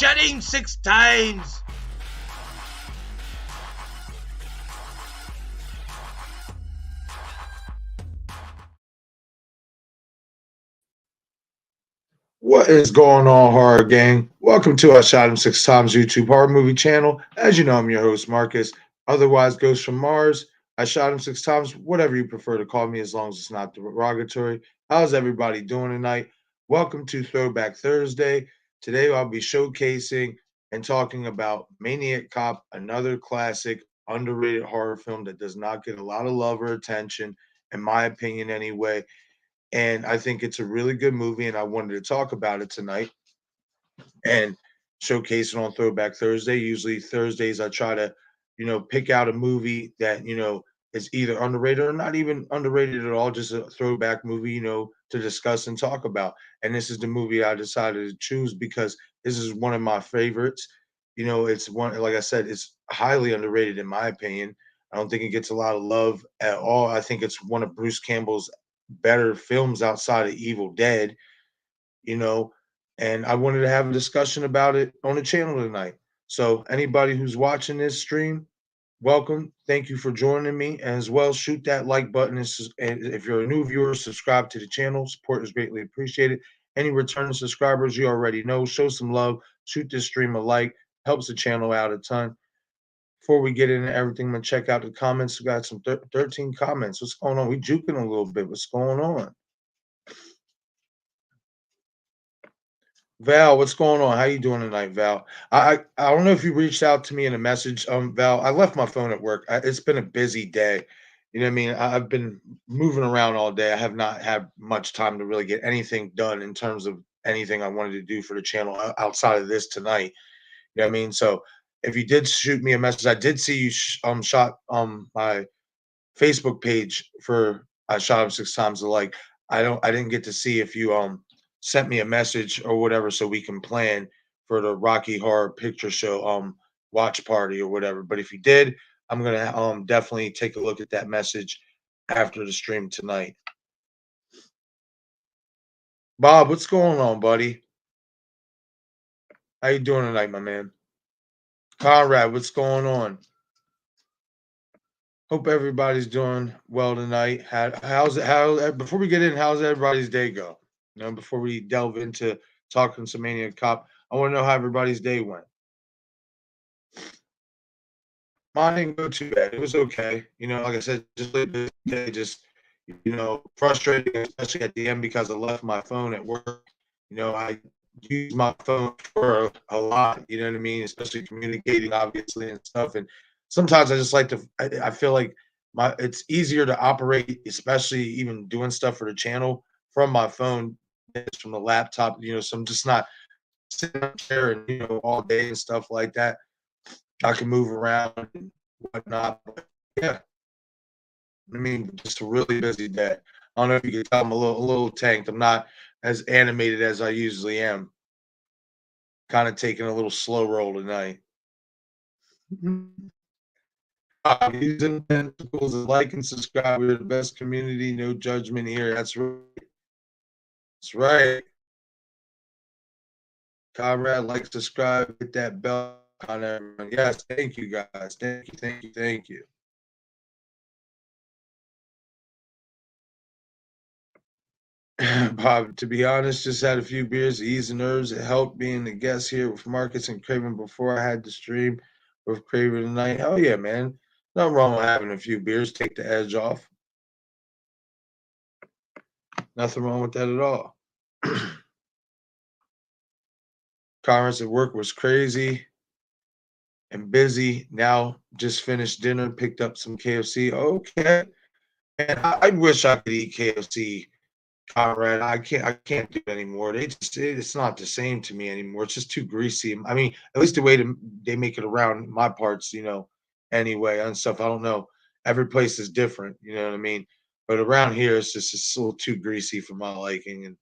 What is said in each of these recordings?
shedding 6 times. What is going on, horror gang? Welcome to our Shot 'em 6 Times YouTube horror movie channel. As you know, I'm your host, Marcus, otherwise Ghost from Mars. I shot him 6 times, whatever you prefer to call me, as long as it's not derogatory. How's everybody doing tonight? Welcome to Throwback Thursday. Today I'll be showcasing and talking about Maniac Cop, another classic, underrated horror film that does not get a lot of love or attention, in my opinion anyway. And I think it's a really good movie, and I wanted to talk about it tonight and showcase it on Throwback Thursday. Usually Thursdays I try to, pick out a movie that, is either underrated or not even underrated at all, just a throwback movie, to discuss and talk about. And this is the movie I decided to choose because this is one of my favorites. It's one, like I said, it's highly underrated in my opinion. I don't think it gets a lot of love at all. I think it's one of Bruce Campbell's better films outside of Evil Dead, you know, and I wanted to have a discussion about it on the channel tonight. So anybody who's watching this stream, welcome. Thank you for joining me. And as well, shoot that like button. And if you're a new viewer, subscribe to the channel. Support is greatly appreciated. Any returning subscribers, you already know, show some love. Shoot this stream a like. Helps the channel out a ton. Before we get into everything, I'm going to check out the comments. We got some 13 comments. What's going on? We juking a little bit. What's going on? Val, what's going on? How you doing tonight, Val? I don't know if you reached out to me in a message, Val. I left my phone at work. It's been a busy day. You know what I mean? I've been moving around all day. I have not had much time to really get anything done in terms of anything I wanted to do for the channel outside of this tonight. You know what I mean? So if you did shoot me a message, I did see you shot my Facebook page for I shot him 6 times. Like I didn't get to see if you sent me a message or whatever so we can plan for the Rocky Horror Picture Show watch party or whatever. But if you did, I'm gonna definitely take a look at that message after the stream tonight. Bob, what's going on, buddy? How you doing tonight, my man? Conrad, what's going on? Hope everybody's doing well tonight. How's it? How before we get in, how's everybody's day go? Before we delve into talking some Maniac Cop, I want to know how everybody's day went. Mine didn't go too bad. It was okay. Like I said, just just frustrating, especially at the end because I left my phone at work. I use my phone for a lot. You know what I mean, especially communicating, obviously, and stuff. And sometimes I just like to. I feel like it's easier to operate, especially even doing stuff for the channel from my phone than from the laptop. So I'm just not sitting up there and all day and stuff like that. I can move around and whatnot. But yeah, I mean, just a really busy day. I don't know if you can tell I'm a little tanked. I'm not as animated as I usually am. Kind of taking a little slow roll tonight. Using tentacles, like and subscribe. We're the best community, no judgment here. That's right. That's right. Conrad, like, subscribe, hit that bell on everyone. Yes, thank you guys. Thank you. Bob, to be honest, just had a few beers to ease the nerves. It helped being the guest here with Marcus and Craven before I had to stream with Craven tonight. Hell yeah, man. Nothing wrong with having a few beers, take the edge off. Nothing wrong with that at all. Conference at work was crazy and busy. Now just finished dinner, picked up some KFC. Okay. And I wish I could eat KFC, Conrad. I can't do it anymore. It's not the same to me anymore. It's just too greasy. I mean, at least the way they make it around my parts, anyway, and stuff. I don't know. Every place is different, you know what I mean? But around here it's a little too greasy for my liking. And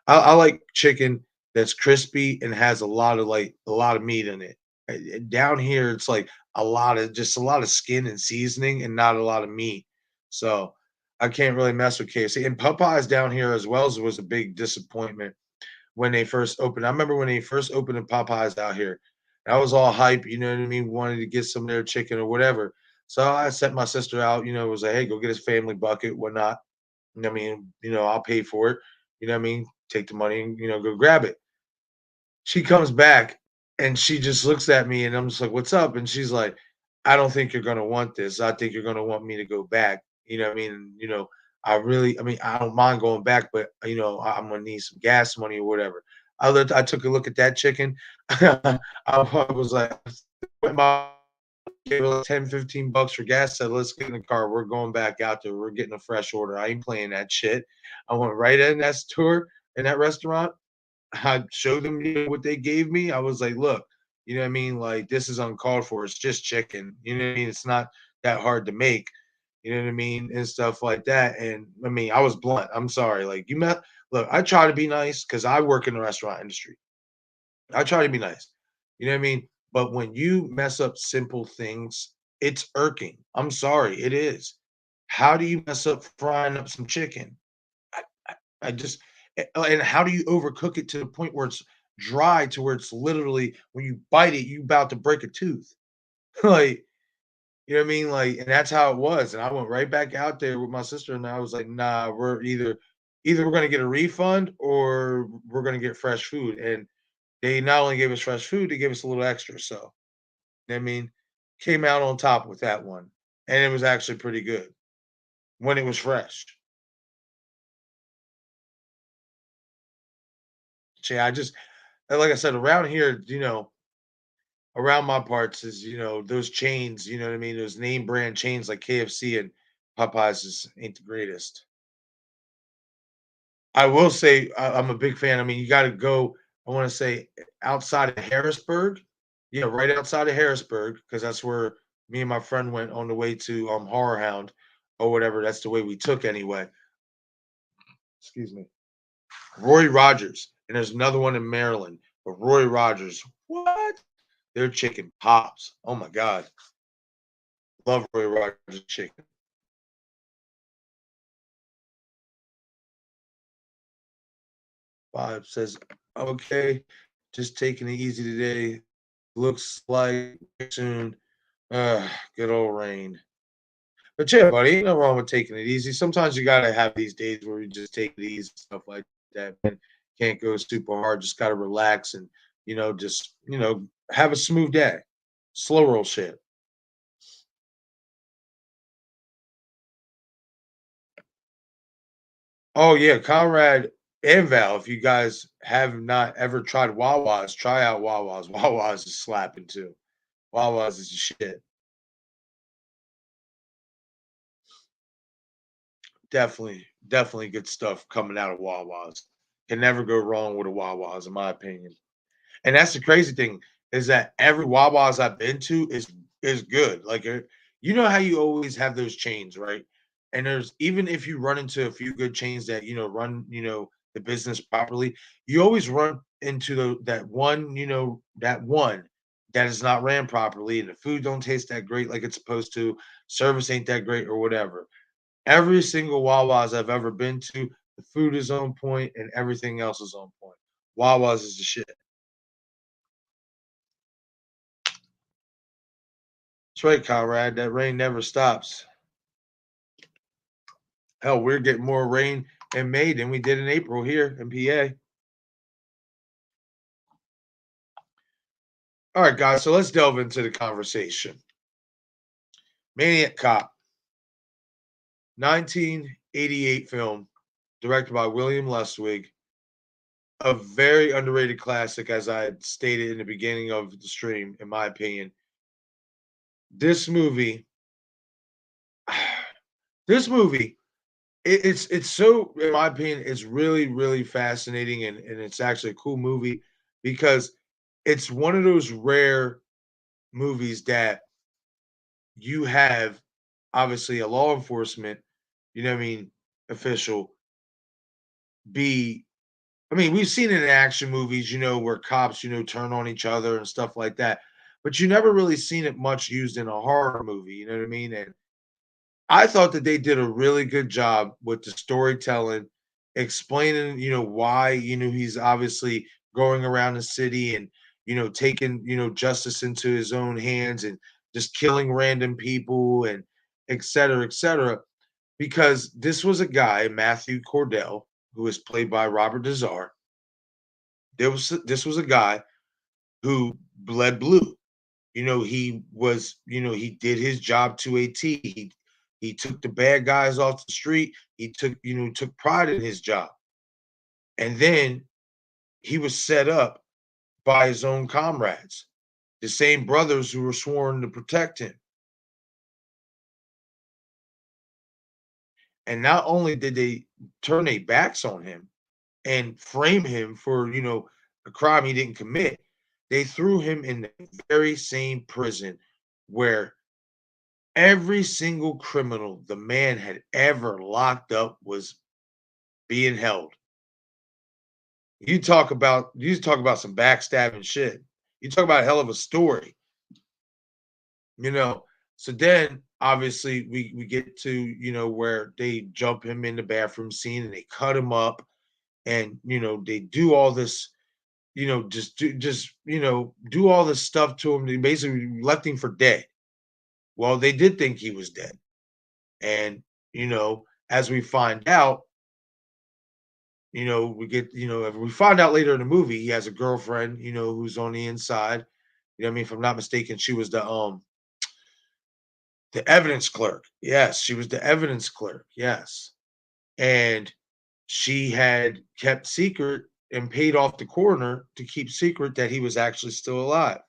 I like chicken that's crispy and has a lot of meat in it. Down here it's like a lot of skin and seasoning and not a lot of meat. So I can't really mess with KFC. And Popeyes down here as well was a big disappointment when they first opened. I remember when they first opened the Popeyes out here. I was all hype, you know what I mean? Wanted to get some of their chicken or whatever. So I sent my sister out, was like, hey, go get his family bucket, whatnot. You know what I mean? I'll pay for it. You know what I mean? Take the money and, go grab it. She comes back and she just looks at me and I'm just like, "What's up?" And she's like, "I don't think you're gonna want this. I think you're gonna want me to go back." You know what I mean? And, I don't mind going back, but I'm gonna need some gas money or whatever. I took a look at that chicken. I was like, my gave her like 10, 15 bucks for gas, said, let's get in the car. We're going back out there. We're getting a fresh order. I ain't playing that shit. I went right in that store in that restaurant. I showed them, what they gave me. I was like, "Look, you know what I mean? Like, this is uncalled for. It's just chicken. You know what I mean? It's not that hard to make. You know what I mean? And stuff like that." And I mean, I was blunt. I'm sorry. Like, look, I try to be nice because I work in the restaurant industry. I try to be nice. You know what I mean? But when you mess up simple things, it's irking. I'm sorry, it is. How do you mess up frying up some chicken? I, I just and how do you overcook it to the point where it's dry to where it's literally when you bite it, you about to break a tooth. Like, you know what I mean? Like, and that's how it was. And I went right back out there with my sister, and I was like, nah, we're either we're gonna get a refund or we're gonna get fresh food. And they not only gave us fresh food, they gave us a little extra. So, you know what I mean, came out on top with that one. And it was actually pretty good when it was fresh. So, yeah, I just like I said, around here, around my parts is, those chains, you know what I mean? Those name brand chains like KFC and Popeyes ain't the greatest. I will say I'm a big fan. I mean, you got to go, I want to say outside of Harrisburg. Yeah, right outside of Harrisburg, because that's where me and my friend went on the way to Horror Hound or whatever. That's the way we took anyway. Excuse me. Roy Rogers. And there's another one in Maryland. But Roy Rogers, what? Their chicken pops. Oh my God. Love Roy Rogers chicken. Bob says, okay, just taking it easy today. Looks like soon. Good old rain. But yeah, buddy, ain't no wrong with taking it easy. Sometimes you gotta have these days where you just take it easy, stuff like that. And can't go super hard. Just gotta relax and just have a smooth day. Slow roll shit. Oh yeah, Conrad and Val. If you guys have not ever tried Wawa's, try out Wawa's. Wawa's is slapping too. Wawa's is the shit. Definitely, definitely good stuff coming out of Wawa's. Can never go wrong with a Wawa's, in my opinion. And that's the crazy thing is that every Wawa's I've been to is good. Like, you know how you always have those chains, right? And there's even if you run into a few good chains that run the business properly, you always run into that one that is not ran properly, and the food don't taste that great like it's supposed to. Service ain't that great or whatever. Every single Wawa's I've ever been to, the food is on point and everything else is on point. Wawa's is the shit. That's right, Conrad. That rain never stops. Hell, we're getting more rain in May than we did in April here in PA. All right, guys. So let's delve into the conversation. Maniac Cop, 1988 film, directed by William Lustwig. A very underrated classic, as I had stated in the beginning of the stream, in my opinion. This movie, this movie, it's so, in my opinion, it's really, really fascinating and it's actually a cool movie because it's one of those rare movies that you have obviously a law enforcement, what I mean, official be I mean, we've seen it in action movies, where cops, turn on each other and stuff like that. But you never really seen it much used in a horror movie, you know what I mean? And I thought that they did a really good job with the storytelling explaining, why, he's obviously going around the city and, taking, justice into his own hands and just killing random people and et cetera, et cetera. Because this was a guy, Matthew Cordell, who was played by Robert Dazar. This was a guy who bled blue. He did his job to a T. He took the bad guys off the street. He took pride in his job. And then he was set up by his own comrades, the same brothers who were sworn to protect him. And not only did they turn their backs on him and frame him for, a crime he didn't commit, they threw him in the very same prison where every single criminal the man had ever locked up was being held. You talk about some backstabbing shit. You talk about a hell of a story, you know. So then obviously we get to, where they jump him in the bathroom scene and they cut him up and, they do all this, do all this stuff to him. They basically left him for dead. Well, they did think he was dead. And, as we find out, we find out later in the movie he has a girlfriend, who's on the inside. You know what I mean? If I'm not mistaken, she was the evidence clerk. Yes, she was the evidence clerk. Yes. And she had kept secret and paid off the coroner to keep secret that he was actually still alive.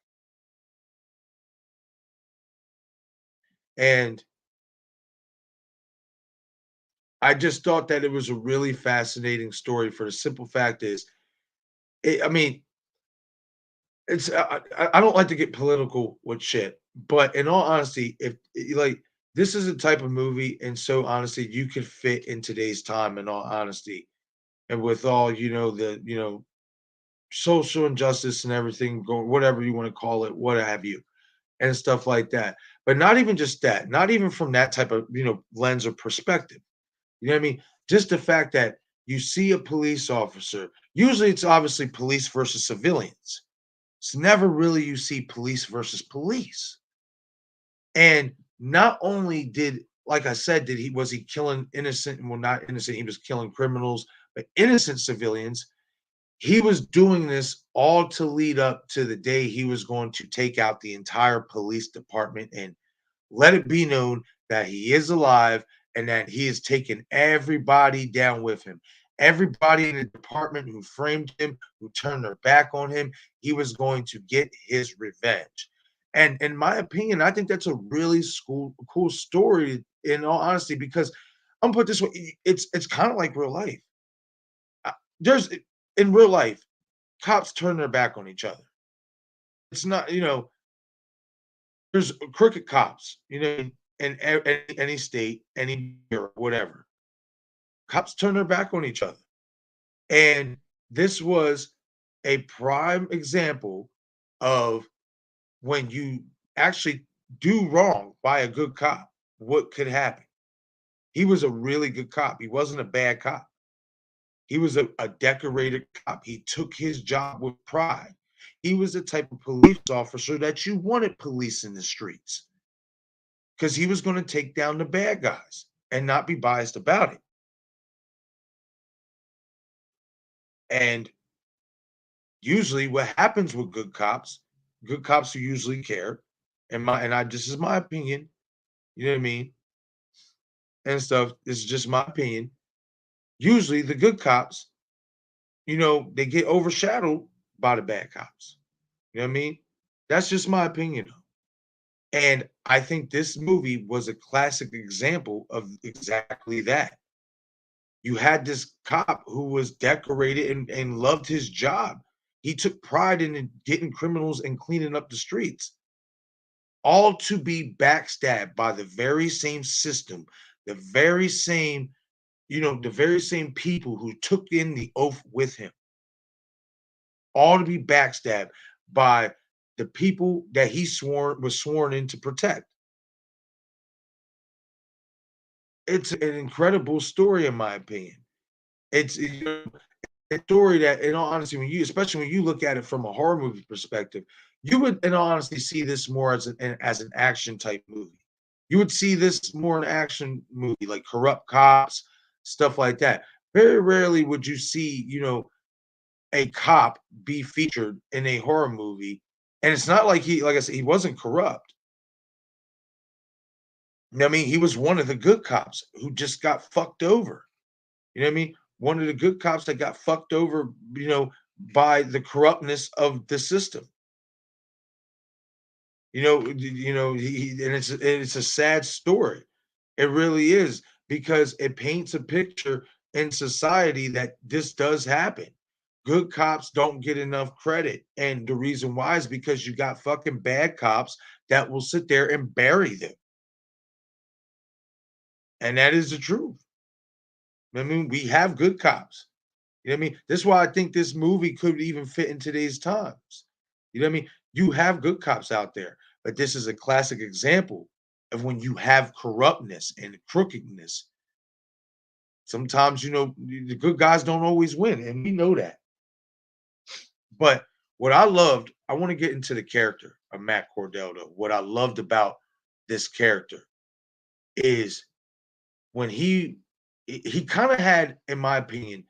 And I just thought that it was a really fascinating story for the simple fact is, I mean, it's I don't like to get political with shit, but in all honesty, if like this is a type of movie, and so honestly, you could fit in today's time. In all honesty, and with all the social injustice and everything going, whatever you want to call it, what have you, and stuff like that. But not even just that, not even from that type of lens or perspective. You know what I mean? Just the fact that you see a police officer. Usually, it's obviously police versus civilians. It's never really you see police versus police. And not only did, like I said, did he was he killing innocent, well, not innocent, he was killing criminals, but innocent civilians. He was doing this all to lead up to the day he was going to take out the entire police department and let it be known that he is alive and that he is taking everybody down with him. Everybody in the department who framed him, who turned their back on him, he was going to get his revenge. And in my opinion, I think that's a really cool story, in all honesty, because I'm gonna put it this way, it's kind of like real life. There's in real life, cops turn their back on each other. It's not, there's crooked cops, in any state, any year, whatever. Cops turn their back on each other. And this was a prime example of when you actually do wrong by a good cop, what could happen. He was a really good cop. He wasn't a bad cop. He was a decorated cop. He took his job with pride. He was the type of police officer that you wanted police in the streets because he was going to take down the bad guys and not be biased about it. And usually, what happens with good cops who usually care, this is my opinion, you know what I mean, and stuff. This is just my opinion. Usually, the good cops, they get overshadowed by the bad cops. You know what I mean? That's just my opinion. And I think this movie was a classic example of exactly that. You had this cop who was decorated and loved his job. He took pride in getting criminals and cleaning up the streets, all to be backstabbed by the very same system, the very same, the very same people who took in the oath with him, all to be backstabbed by the people that he was sworn in to protect. It's an incredible story, in my opinion. It's a story that, in all honesty, especially when you look at it from a horror movie perspective, you would, in all honesty, see this more as an action type movie. You would see this more an action movie, like corrupt cops, stuff like that. Very rarely would you see, a cop be featured in a horror movie, and it's not like like I said, he wasn't corrupt. You know what I mean? He was one of the good cops who just got fucked over. You know what I mean? One of the good cops that got fucked over, by the corruptness of the system. And it's a sad story. It really is, because it paints a picture in society that this does happen. Good cops don't get enough credit, and the reason why is because you got fucking bad cops that will sit there and bury them, and that is the truth. I mean, we have good cops. You know what I mean? This is why I think this movie could even fit in today's times. You know what I mean? You have good cops out there, but this is a classic example of when you have corruptness and crookedness. Sometimes, the good guys don't always win, and we know that. But what I loved, I want to get into the character of Matt Cordell, though. What I loved about this character is when he kind of had, in my opinion,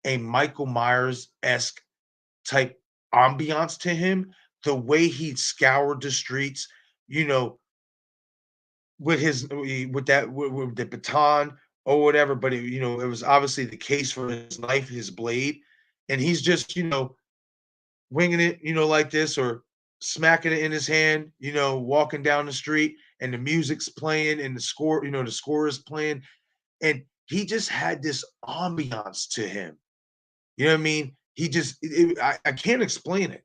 a Michael Myers esque type ambiance to him, the way he scoured the streets, you know, with the baton or whatever. But it was obviously the case for his knife, his blade, and he's just winging it, like this, or smacking it in his hand, walking down the street, and the music's playing, and the score is playing, and he just had this ambiance to him. You know what I mean? He just, I can't explain it.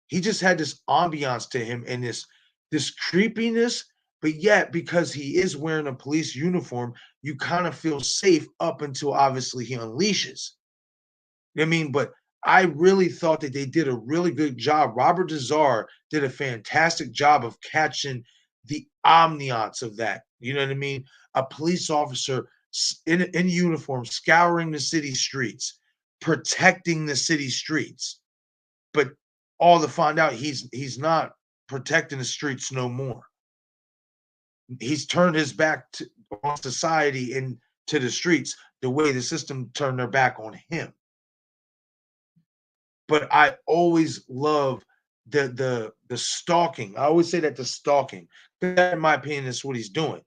He just had this ambiance to him, and this creepiness, but yet because he is wearing a police uniform, you kind of feel safe up until obviously he unleashes. You know what I mean? But I really thought that they did a really good job. Robert Dazar did a fantastic job of catching the ambiance of that. You know what I mean? A police officer in uniform scouring the city streets, protecting the city streets, but all to find out he's not protecting the streets no more. He's turned his back on society and to the streets the way the system turned their back on him. But I always love the stalking. I always say that the stalking, that in my opinion, is what he's doing.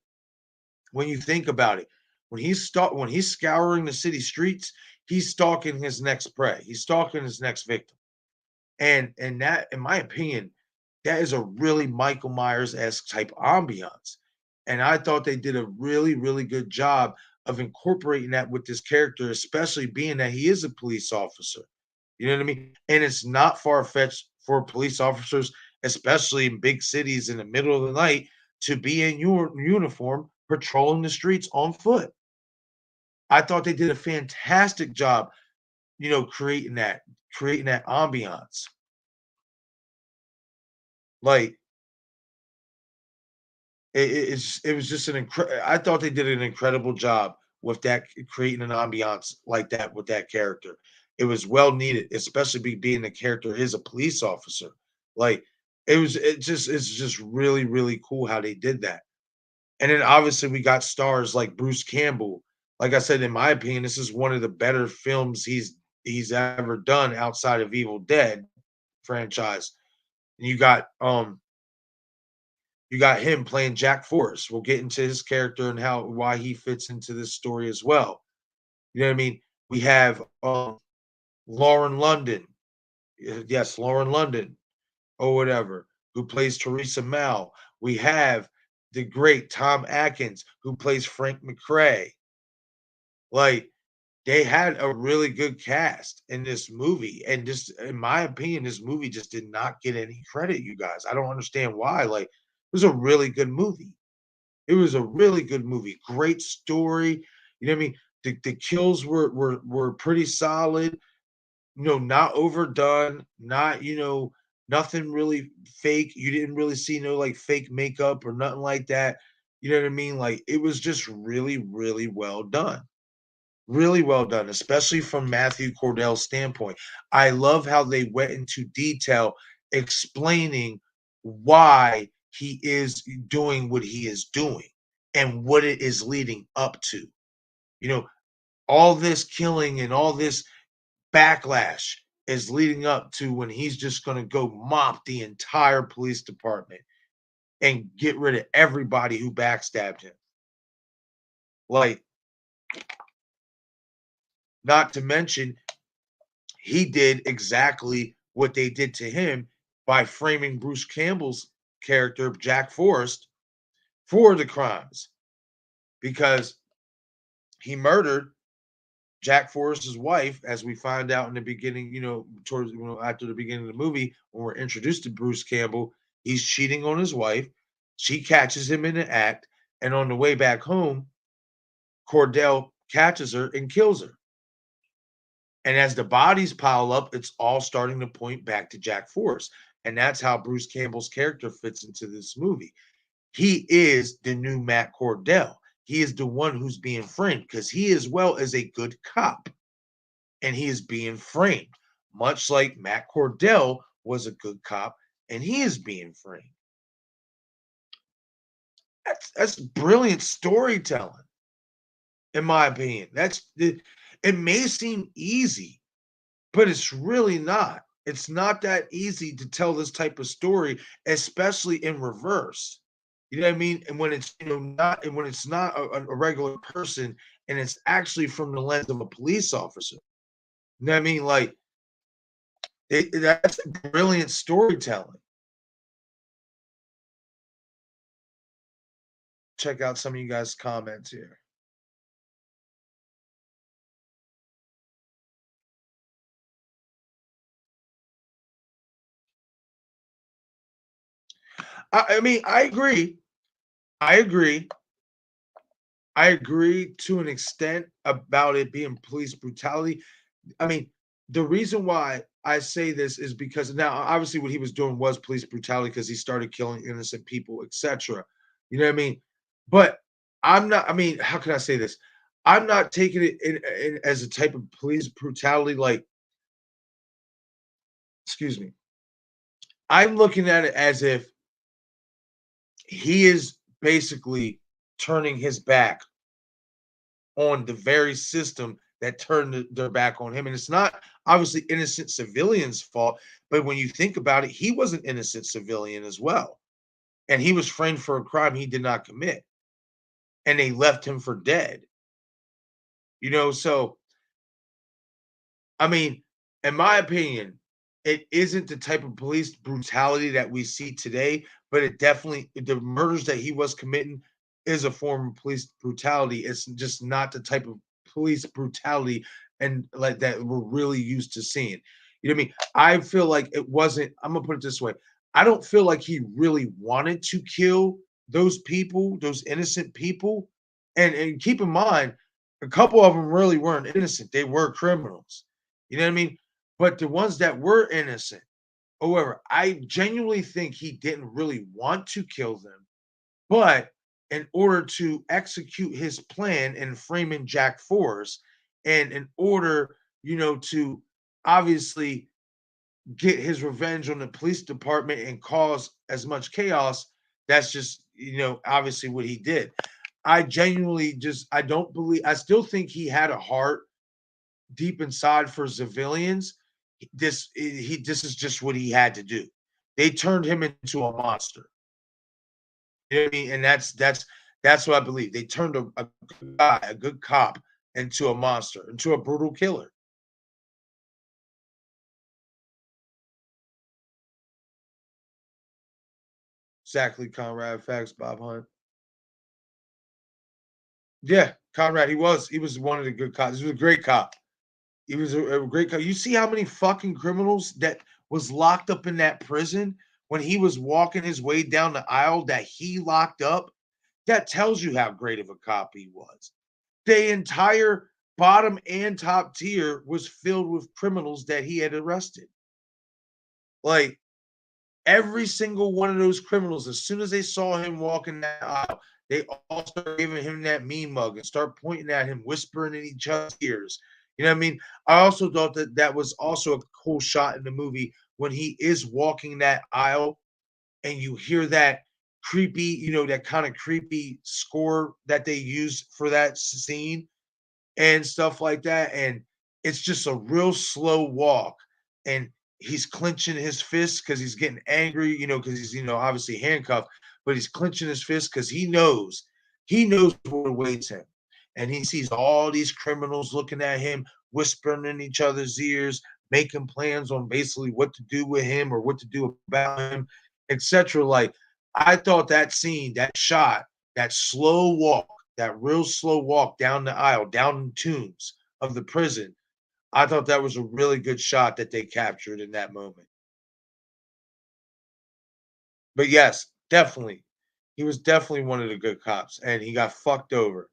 When you think about it, when he's scouring the city streets, he's stalking his next prey. He's stalking his next victim. And that, in my opinion, that is a really Michael Myers-esque type ambiance. And I thought they did a really, really good job of incorporating that with this character, especially being that he is a police officer. You know what I mean? And it's not far-fetched for police officers, especially in big cities in the middle of the night, to be in your uniform patrolling the streets on foot. I thought they did a fantastic job, creating that ambiance. Like it was just I thought they did an incredible job with that, creating an ambiance like that with that character. It was well needed, especially being the character is a police officer. Like it's just really, really cool how they did that. And then obviously we got stars like Bruce Campbell. Like I said, in my opinion, this is one of the better films he's ever done outside of Evil Dead franchise. And you got him playing Jack Forrest. We'll get into his character and why he fits into this story as well. You know what I mean? We have Lauren London. Yes, Lauren London or whatever, who plays Teresa Mal. We have the great Tom Atkins, who plays Frank McRae. Like, they had a really good cast in this movie. And just, in my opinion, this movie just did not get any credit, you guys. I don't understand why. Like, it was a really good movie. It was a really good movie. Great story. You know what I mean? The kills were pretty solid. Not overdone. Not nothing really fake. You didn't really see no like fake makeup or nothing like that. You know what I mean? Like it was just really, really well done. Really well done, especially from Matthew Cordell's standpoint. I love how they went into detail explaining why he is doing what he is doing and what it is leading up to. You know, all this killing and all this backlash is leading up to when he's just going to go mop the entire police department and get rid of everybody who backstabbed him. Like, not to mention, he did exactly what they did to him by framing Bruce Campbell's character, Jack Forrest, for the crimes because he murdered Jack Forrest's wife, as we find out in the beginning, towards after the beginning of the movie, when we're introduced to Bruce Campbell, he's cheating on his wife. She catches him in the act, and on the way back home, Cordell catches her and kills her. And as the bodies pile up, it's all starting to point back to Jack Forrest. And that's how Bruce Campbell's character fits into this movie. He is the new Matt Cordell. He is the one who's being framed because he as well is a good cop. And he is being framed, much like Matt Cordell was a good cop and he is being framed. That's brilliant storytelling, in my opinion. It may seem easy, but it's really not. It's not that easy to tell this type of story, especially in reverse. You know what I mean? And when it's not, and when it's not a regular person, and it's actually from the lens of a police officer. You know what I mean? Like that's brilliant storytelling. Check out some of you guys' comments here. I mean, I agree. I agree. I agree to an extent about it being police brutality. I mean, the reason why I say this is because now, obviously, what he was doing was police brutality because he started killing innocent people, etc. You know what I mean? But I'm not. I mean, how can I say this? I'm not taking it in as a type of police brutality. Like, excuse me. I'm looking at it as if he is basically turning his back on the very system that turned their back on him. And it's not obviously innocent civilians' fault, but when you think about it, he was an innocent civilian as well. And he was framed for a crime he did not commit. And they left him for dead. So I mean, in my opinion, it isn't the type of police brutality that we see today, but it definitely the murders that he was committing is a form of police brutality. It's just not the type of police brutality and like that we're really used to seeing. You know what I mean? I feel like it wasn't, I'm gonna put it this way. I don't feel like he really wanted to kill those people, those innocent people. And keep in mind, a couple of them really weren't innocent. They were criminals. You know what I mean? But the ones that were innocent, however, I genuinely think he didn't really want to kill them. But in order to execute his plan in framing Jack Force, and in order, to obviously get his revenge on the police department and cause as much chaos, that's just, obviously what he did. I genuinely I don't believe, I still think he had a heart deep inside for civilians. This is just what he had to do. They turned him into a monster. You know what I mean? And that's what I believe. They turned a good guy, a good cop, into a monster, into a brutal killer. Exactly, Conrad. Facts, Bob Hunt. Yeah, Conrad. He was one of the good cops. He was a great cop. He was a great cop. You see how many fucking criminals that was locked up in that prison when he was walking his way down the aisle that he locked up? That tells you how great of a cop he was. The entire bottom and top tier was filled with criminals that he had arrested. Like every single one of those criminals, as soon as they saw him walking that aisle, they all start giving him that mean mug and start pointing at him, whispering in each other's ears. You know what I mean? I also thought that that was also a cool shot in the movie when he is walking that aisle and you hear that creepy, that kind of creepy score that they use for that scene and stuff like that. And it's just a real slow walk. And he's clenching his fists because he's getting angry, because he's, obviously handcuffed, but he's clenching his fists because he knows what awaits him. And he sees all these criminals looking at him, whispering in each other's ears, making plans on basically what to do with him or what to do about him, etc. Like, I thought that scene, that shot, that slow walk, that real slow walk down the aisle, down the tunes of the prison, I thought that was a really good shot that they captured in that moment. But yes, definitely. He was definitely one of the good cops, and he got fucked over.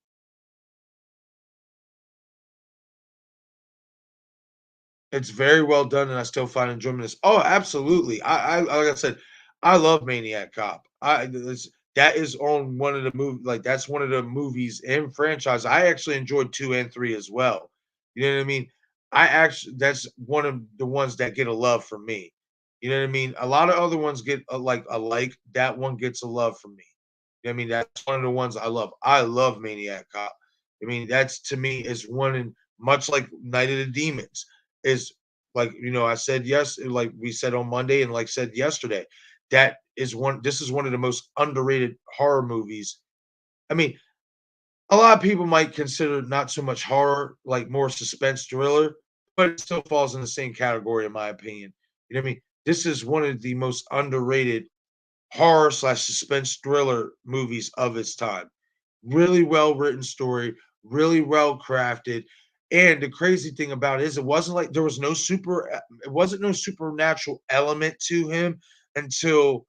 It's very well done, and I still find enjoyment in this. Oh, absolutely. I like I said, I love Maniac Cop. That is on one of the like that's one of the movies and franchise. I actually enjoyed 2 and 3 as well. You know what I mean? I actually that's one of the ones that get a love from me. You know what I mean? A lot of other ones get a like. That one gets a love from me. You know what I mean? That's one of the ones I love. I love Maniac Cop. I mean, that's to me is one in much like Night of the Demons is like I said yes, like we said on Monday and like said yesterday, this is one of the most underrated horror movies. I mean, a lot of people might consider not so much horror, like more suspense thriller, but it still falls in the same category in my opinion. You know what I mean? This is one of the most underrated horror slash suspense thriller movies of its time. Really well written story, really well crafted. And the crazy thing about it is it wasn't like there was no it wasn't no supernatural element to him until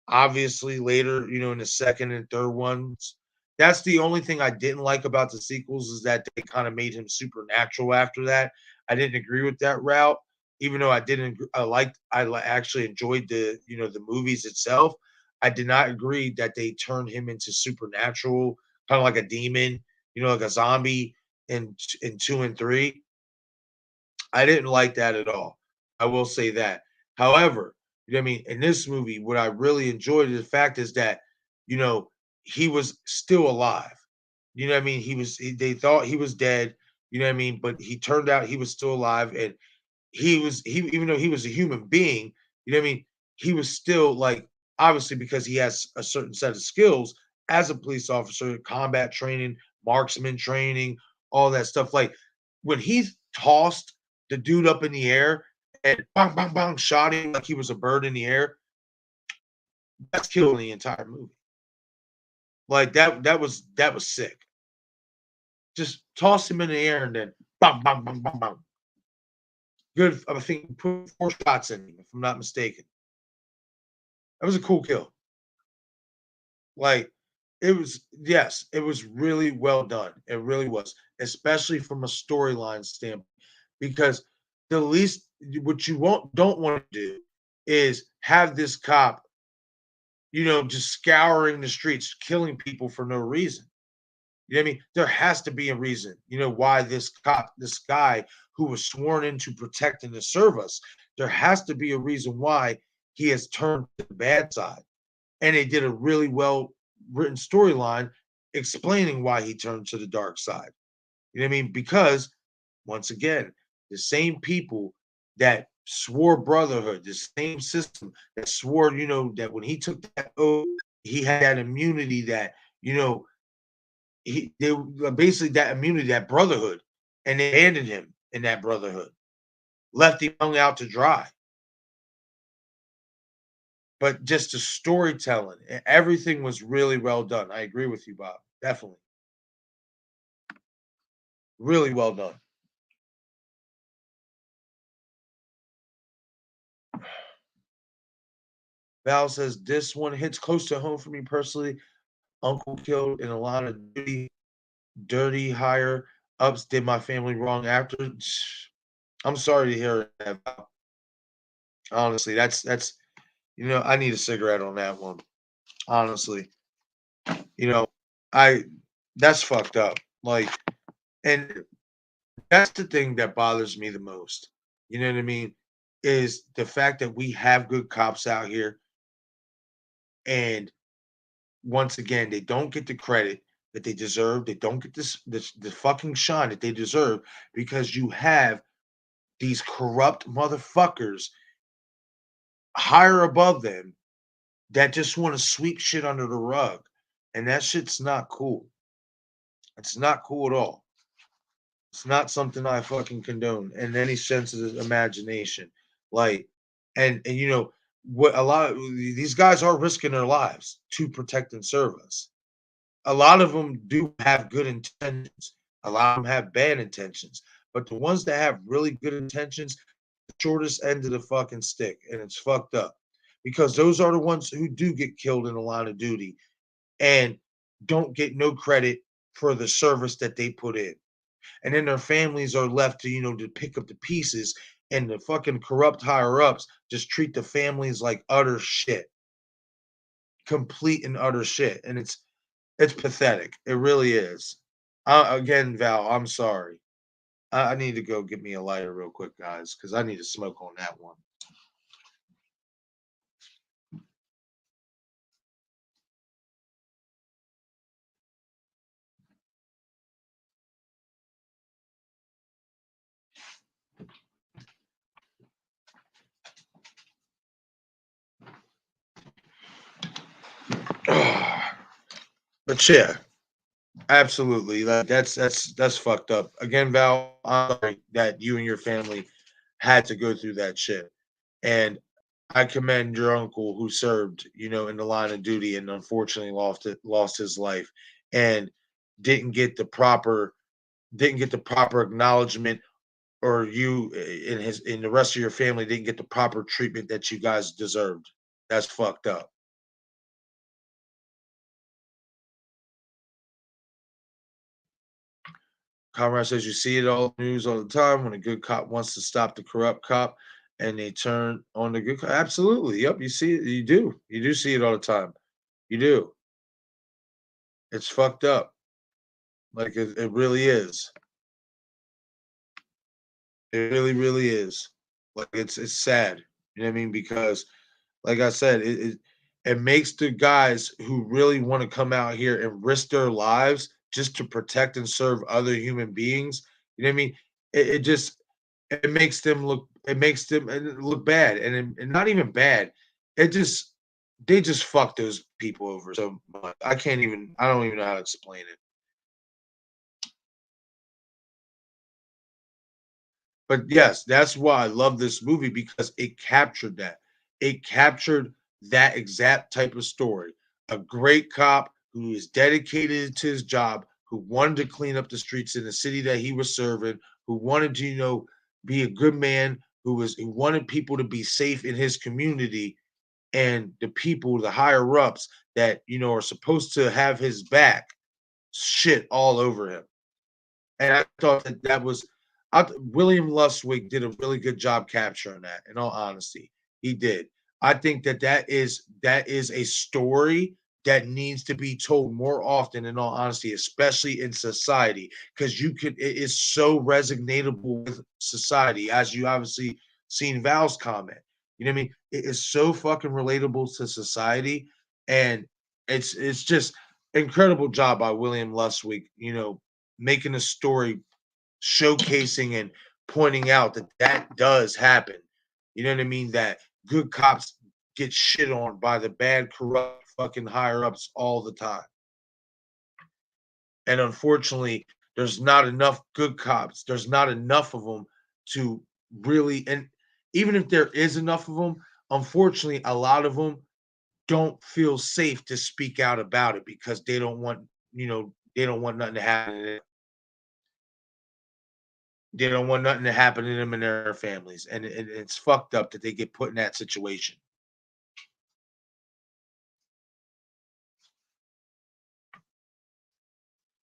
obviously later, in the second and third ones. That's the only thing I didn't like about the sequels is that they kind of made him supernatural after that. I didn't agree with that route, even though I didn't. Actually enjoyed the movies itself. I did not agree that they turned him into supernatural, kind of like a demon, like a zombie in 2 and 3. I didn't like that at all. I will say that. However, you know what I mean? In this movie, what I really enjoyed is the fact is that, you know, he was still alive. You know what I mean? They thought he was dead, you know what I mean? But he turned out he was still alive and he even though he was a human being, you know what I mean? He was still like obviously because he has a certain set of skills as a police officer, combat training, marksman training, all that stuff. Like when he tossed the dude up in the air and bang, bang, bang, shot him like he was a bird in the air, that's killing the entire movie. Like that was sick. Just toss him in the air and then bang, bang, bang, bang, bang. Good. I think put 4 shots in him, if I'm not mistaken. That was a cool kill. Like, yes, it was really well done. It really was, especially from a storyline standpoint, because the least what you don't want to do is have this cop, just scouring the streets, killing people for no reason. You know what I mean? There has to be a reason, why this guy who was sworn in to protect and to serve us, there has to be a reason why he has turned to the bad side. And they did a really well written storyline explaining why he turned to the dark side. You know what I mean? Because once again, the same people that swore brotherhood, the same system that swore, that when he took that oath, he had that immunity that, you know, they basically that immunity, that brotherhood, and they abandoned him in that brotherhood, left him hung out to dry. But just the storytelling, everything was really well done. I agree with you, Bob. Definitely. Really well done. Val says this one hits close to home for me personally. Uncle killed in a lot of dirty higher ups did my family wrong after. I'm sorry to hear that. Val. Honestly, that's I need a cigarette on that one. Honestly, you know, I that's fucked up. Like, and that's the thing that bothers me the most. You know what I mean? Is the fact that we have good cops out here, and once again, they don't get the credit that they deserve. They don't get this the fucking shine that they deserve because you have these corrupt motherfuckers higher above them that just want to sweep shit under the rug. And that shit's not cool. It's not cool at all. It's not something I fucking condone in any sense of the imagination. Like, and you know what? A lot of these guys are risking their lives to protect and serve us. A lot of them do have good intentions. A lot of them have bad intentions. But the ones that have really good intentions, the shortest end of the fucking stick, and it's fucked up because those are the ones who do get killed in the line of duty and don't get no credit for the service that they put in. And then their families are left to, to pick up the pieces, and the fucking corrupt higher ups just treat the families like utter shit, complete and utter shit. And it's pathetic. It really is. Again, Val, I'm sorry. I need to go get me a lighter real quick, guys, because I need to smoke on that one. But yeah, absolutely. Like that's fucked up. Again, Val, I'm sorry that you and your family had to go through that shit. And I commend your uncle who served, in the line of duty and unfortunately lost his life and didn't get the proper acknowledgement, or you in the rest of your family didn't get the proper treatment that you guys deserved. That's fucked up. Comrade says you see it all in the news all the time when a good cop wants to stop the corrupt cop and they turn on the good cop. Absolutely. Yep. You see it. You do. You do see it all the time. You do. It's fucked up. Like it really is. It really, really is. Like it's sad. You know what I mean? Because like I said, it makes the guys who really want to come out here and risk their lives just to protect and serve other human beings. You know what I mean? It just it makes them look bad, and not even bad. It just they just fuck those people over so much. I don't even know how to explain it. But yes, that's why I love this movie because it captured that. It captured that exact type of story. A great cop who is dedicated to his job, who wanted to clean up the streets in the city that he was serving, who wanted to, be a good man, who wanted people to be safe in his community, and the people, the higher ups that, are supposed to have his back, shit all over him. And I thought that was William Luswig did a really good job capturing that. In all honesty, he did. I think that is a story that needs to be told more often. In all honesty, especially in society, because it is so resignatable with society, as you obviously seen Val's comment. You know what I mean? It is so fucking relatable to society, and it's just incredible job by William Luswig. Making a story showcasing and pointing out that that does happen. You know what I mean? That good cops get shit on by the bad, corrupt fucking higher ups all the time. And unfortunately, there's not enough good cops. There's not enough of them to really, and even if there is enough of them, unfortunately, a lot of them don't feel safe to speak out about it because they don't want nothing to happen. They don't want nothing to happen to them and their families, and it's fucked up that they get put in that situation.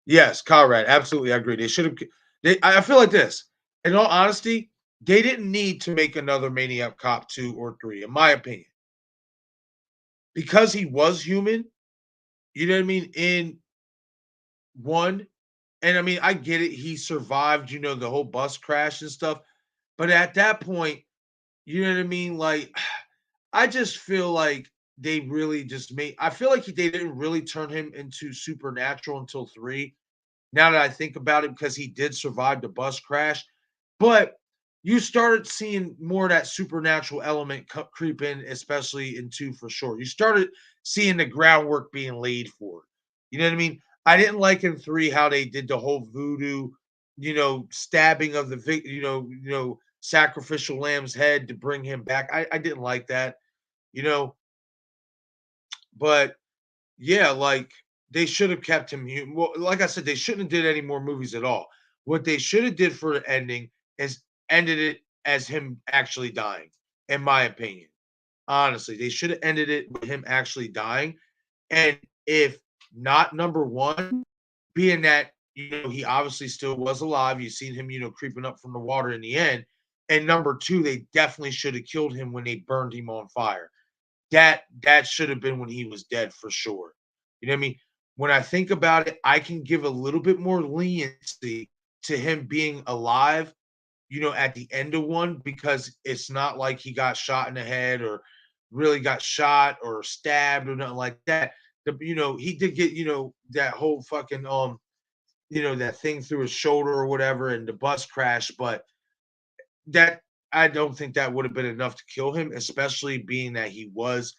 Yes, Conrad, absolutely, I agree. They should have. I feel like this. In all honesty, they didn't need to make another Maniac Cop 2 or 3, in my opinion, because he was human. You know what I mean? one, and I mean, I get it. He survived, the whole bus crash and stuff. But at that point, you know what I mean? Like, I just feel like they really just made. I feel like they didn't really turn him into supernatural until three. Now that I think about it, because he did survive the bus crash, but you started seeing more of that supernatural element creep in, especially in two for sure. You started seeing the groundwork being laid for it. You know what I mean? I didn't like in three how they did the whole voodoo, stabbing of the sacrificial lamb's head to bring him back. I didn't like that, you know, but yeah, like they should have kept him. Well, like I said, they shouldn't have did any more movies at all. What they should have did for the ending is ended it as him actually dying, in my opinion. Honestly, they should have ended it with him actually dying. And if not number one, being that he obviously still was alive, you seen him creeping up from the water in the end. And number two, they definitely should have killed him when they burned him on fire. That should have been when he was dead for sure. You know what I mean? When I think about it, I can give a little bit more leniency to him being alive, at the end of one, because it's not like he got shot in the head or really got shot or stabbed or nothing like that. He did get, that whole fucking that thing through his shoulder or whatever and the bus crash, but that I don't think that would have been enough to kill him, especially being that he was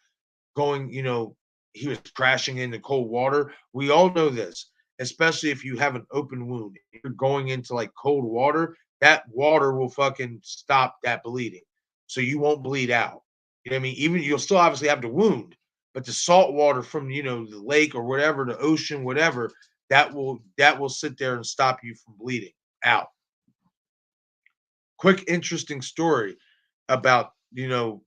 going, he was crashing into cold water. We all know this, especially if you have an open wound. If you're going into like cold water, that water will fucking stop that bleeding. So you won't bleed out. You know what I mean? Even you'll still obviously have the wound, but the salt water from the lake or whatever, the ocean, whatever, that will sit there and stop you from bleeding out. Quick interesting story about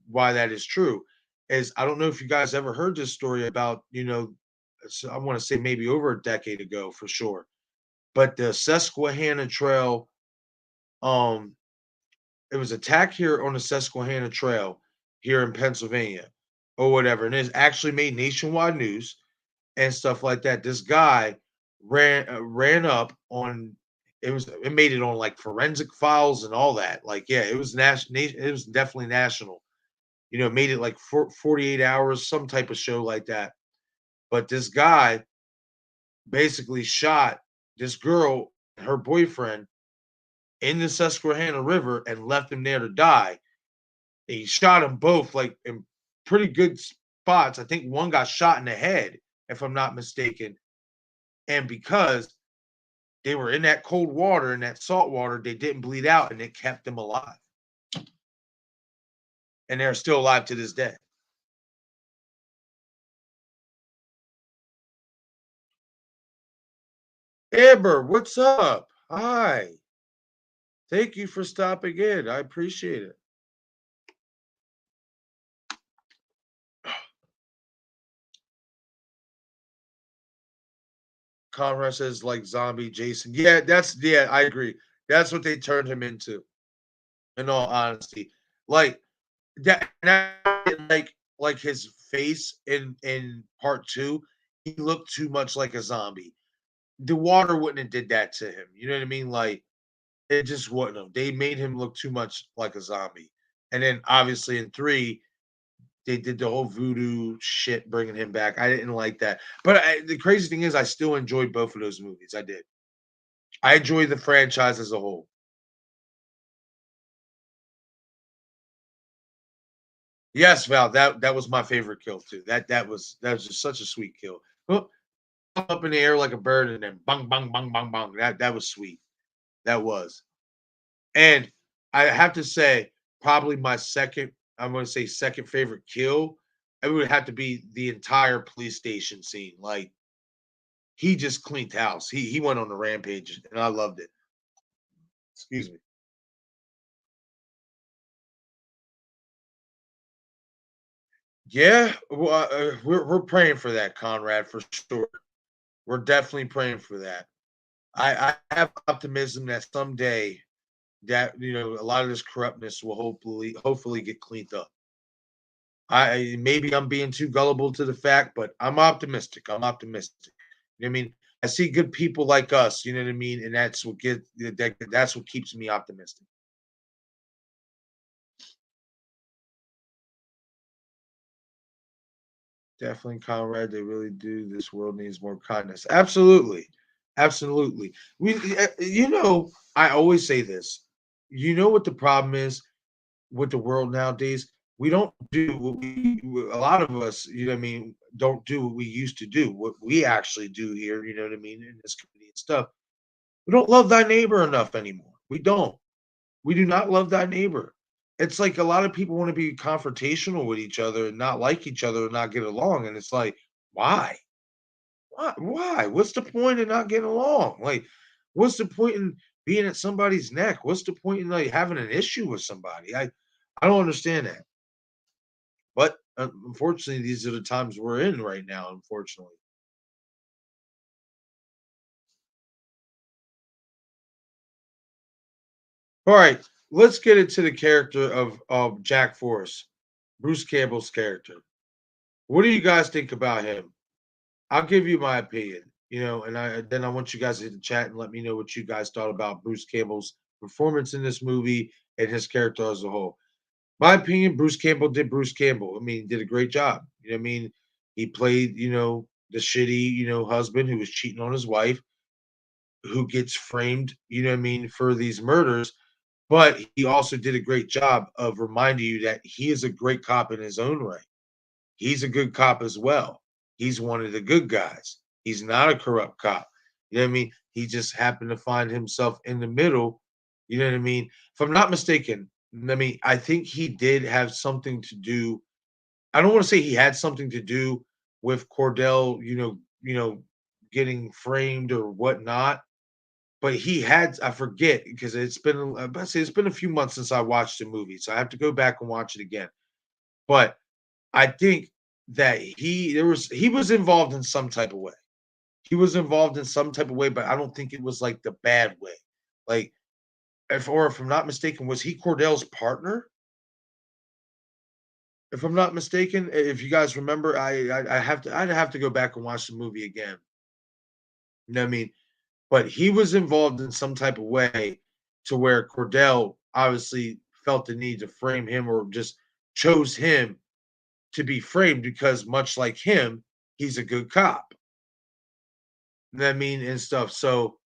why that is true is I don't know if you guys ever heard this story about so I want to say maybe over a decade ago for sure, but the Susquehanna Trail, um it was attacked here on the Susquehanna Trail here in Pennsylvania or whatever, and it's actually made nationwide news and stuff like that. This guy ran up on it made it on like forensic files and all that. Like, yeah, it was national. It was definitely national. Made it like 48 hours, some type of show like that. But this guy basically shot this girl, her boyfriend, in the Susquehanna River and left him there to die. He shot them both like in pretty good spots. I think one got shot in the head, if I'm not mistaken. And because they were in that cold water and that salt water, they didn't bleed out and it kept them alive. And they're still alive to this day. Amber, what's up? Hi. Thank you for stopping in. I appreciate it. Conrad says like zombie Jason. Yeah, I agree. That's what they turned him into, in all honesty. Like like his face in part two, he looked too much like a zombie. The water wouldn't have did that to him. You know what I mean? Like it just wouldn't have. They made him look too much like a zombie. And then obviously in three, they did the whole voodoo shit, bringing him back. I didn't like that. But the crazy thing is, I still enjoyed both of those movies. I did. I enjoyed the franchise as a whole. Yes, Val, that was my favorite kill too. That was just such a sweet kill. Oh, up in the air like a bird, and then bang, bang, bang, bang, bang. That was sweet. That was. And I have to say, probably my second, I'm going to say second favorite kill, it would have to be the entire police station scene. Like he just cleaned house. He went on the rampage, and I loved it. Excuse me. Yeah, well, we're praying for that, Conrad, for sure. We're definitely praying for that. I have optimism that someday that a lot of this corruptness will hopefully get cleaned up. I maybe I'm being too gullible to the fact, but I'm optimistic. I'm optimistic. You know what I mean? I see good people like us, you know what I mean? And that's what keeps me optimistic. Definitely, Conrad. They really do. This world needs more kindness. Absolutely. Absolutely. I always say this. You know what the problem is with the world nowadays? We don't do what a lot of us, you know what I mean, don't do what we used to do. What we actually do here, you know what I mean, in this community and stuff. We don't love thy neighbor enough anymore. We don't. We do not love thy neighbor. It's like a lot of people want to be confrontational with each other and not like each other and not get along. And it's like, why? Why? What's the point in not getting along? Like, what's the point in being at somebody's neck? What's the point in like having an issue with somebody? I don't understand that. But unfortunately, these are the times we're in right now. Unfortunately. All right, let's get into the character of Jack Forrest, Bruce Campbell's character. What do you guys think about him? I'll give you my opinion, and I want you guys to chat and let me know what you guys thought about Bruce Campbell's performance in this movie and his character as a whole. My opinion, Bruce Campbell did Bruce Campbell. I mean, he did a great job. You know what I mean? He played, the shitty, husband who was cheating on his wife, who gets framed, you know what I mean, for these murders. But he also did a great job of reminding you that he is a great cop in his own right. He's a good cop as well. He's one of the good guys. He's not a corrupt cop. You know what I mean? He just happened to find himself in the middle. You know what I mean? If I'm not mistaken, I think he did have something to do. I don't want to say he had something to do with Cordell, getting framed or whatnot. But he had, I forget, because it's been a few months since I watched the movie, so I have to go back and watch it again. But I think that he was involved in some type of way. He was involved in some type of way, but I don't think it was like the bad way. Like, if I'm not mistaken, was he Cordell's partner? If I'm not mistaken, if you guys remember, I'd have to go back and watch the movie again. You know what I mean? But he was involved in some type of way to where Cordell obviously felt the need to frame him or just chose him to be framed because much like him, he's a good cop. You know what I mean? And stuff. So,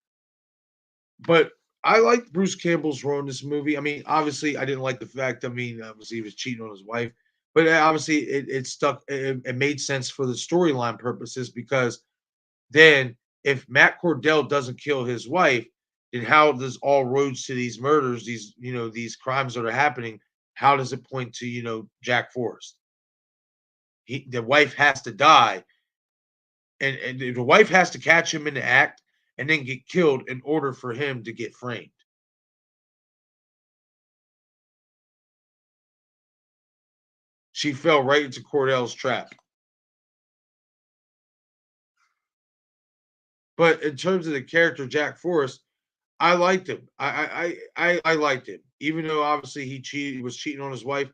but I like Bruce Campbell's role in this movie. I mean, obviously, I didn't like the fact. I mean, obviously, he was cheating on his wife, but obviously, it stuck. It made sense for the storyline purposes because then, if Matt Cordell doesn't kill his wife, then how does all roads to these murders, these crimes that are happening, how does it point to Jack Forrest? The wife has to die, and the wife has to catch him in the act and then get killed in order for him to get framed. She fell right into Cordell's trap. But in terms of the character Jack Forrest, I liked him. I liked him, even though obviously he was cheating on his wife.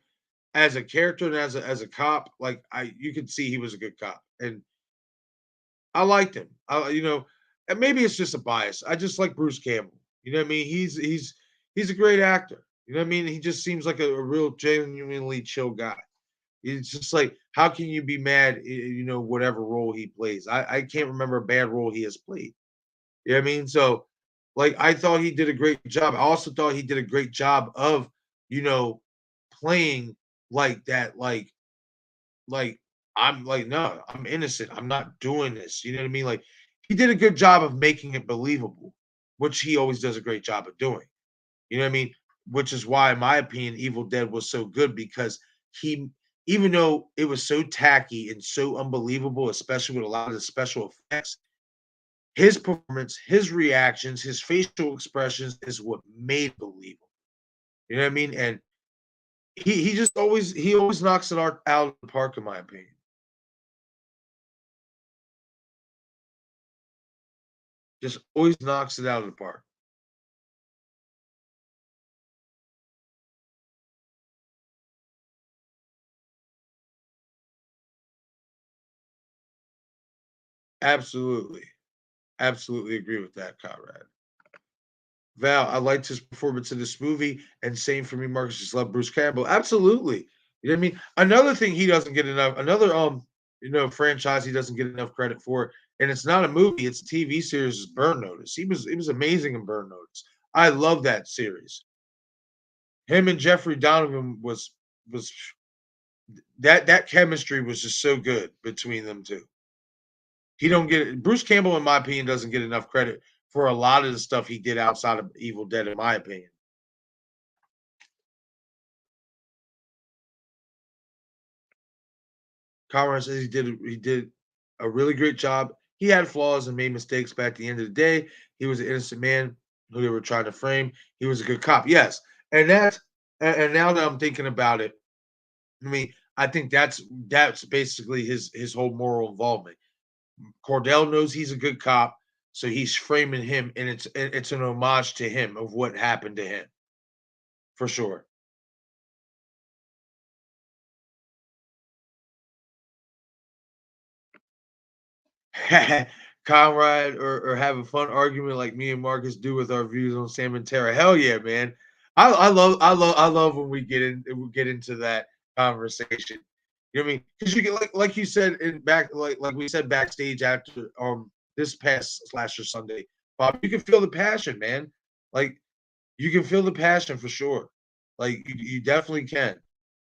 As a character and as a cop, like you could see he was a good cop, and I liked him. And maybe it's just a bias. I just like Bruce Campbell. You know what I mean? He's a great actor. You know what I mean? He just seems like a real genuinely chill guy. It's just like, how can you be mad? Whatever role he plays, I can't remember a bad role he has played. You know what I mean? So, like, I thought he did a great job. I also thought he did a great job of, you know, playing like that, like I'm like, no, I'm innocent. I'm not doing this. You know what I mean? Like, he did a good job of making it believable, which he always does a great job of doing. You know what I mean? Which is why, in my opinion, Evil Dead was so good because he, even though it was so tacky and so unbelievable, especially with a lot of the special effects, his performance, his reactions, his facial expressions is what made it believable. You know what I mean? And he always knocks it out of the park, in my opinion. Just always knocks it out of the park. Absolutely. Absolutely agree with that, Conrad. Val, I liked his performance in this movie, and same for me, Marcus. Just love Bruce Campbell. Absolutely. You know what I mean? Another thing he doesn't get enough, another franchise he doesn't get enough credit for, and it's not a movie, it's a TV series, is Burn Notice. He was amazing in Burn Notice. I love that series. Him and Jeffrey Donovan was that chemistry was just so good between them two. He don't get Bruce Campbell, in my opinion, doesn't get enough credit for a lot of the stuff he did outside of Evil Dead, in my opinion. Conrad says he did a really great job. He had flaws and made mistakes, but at the end of the day, he was an innocent man who they were trying to frame. He was a good cop. Yes. And that's and now that I'm thinking about it, I mean, I think that's basically his whole moral involvement. Cordell knows he's a good cop, so he's framing him, and it's an homage to him of what happened to him for sure. Conrad or have a fun argument like me and Marcus do with our views on Sam and Tara. Hell yeah, man! I love when we get into that conversation. You know what I mean? Because you get like you said in back like we said backstage after this past slasher Sunday, Bob. You can feel the passion, man. Like you can feel the passion for sure. Like you definitely can.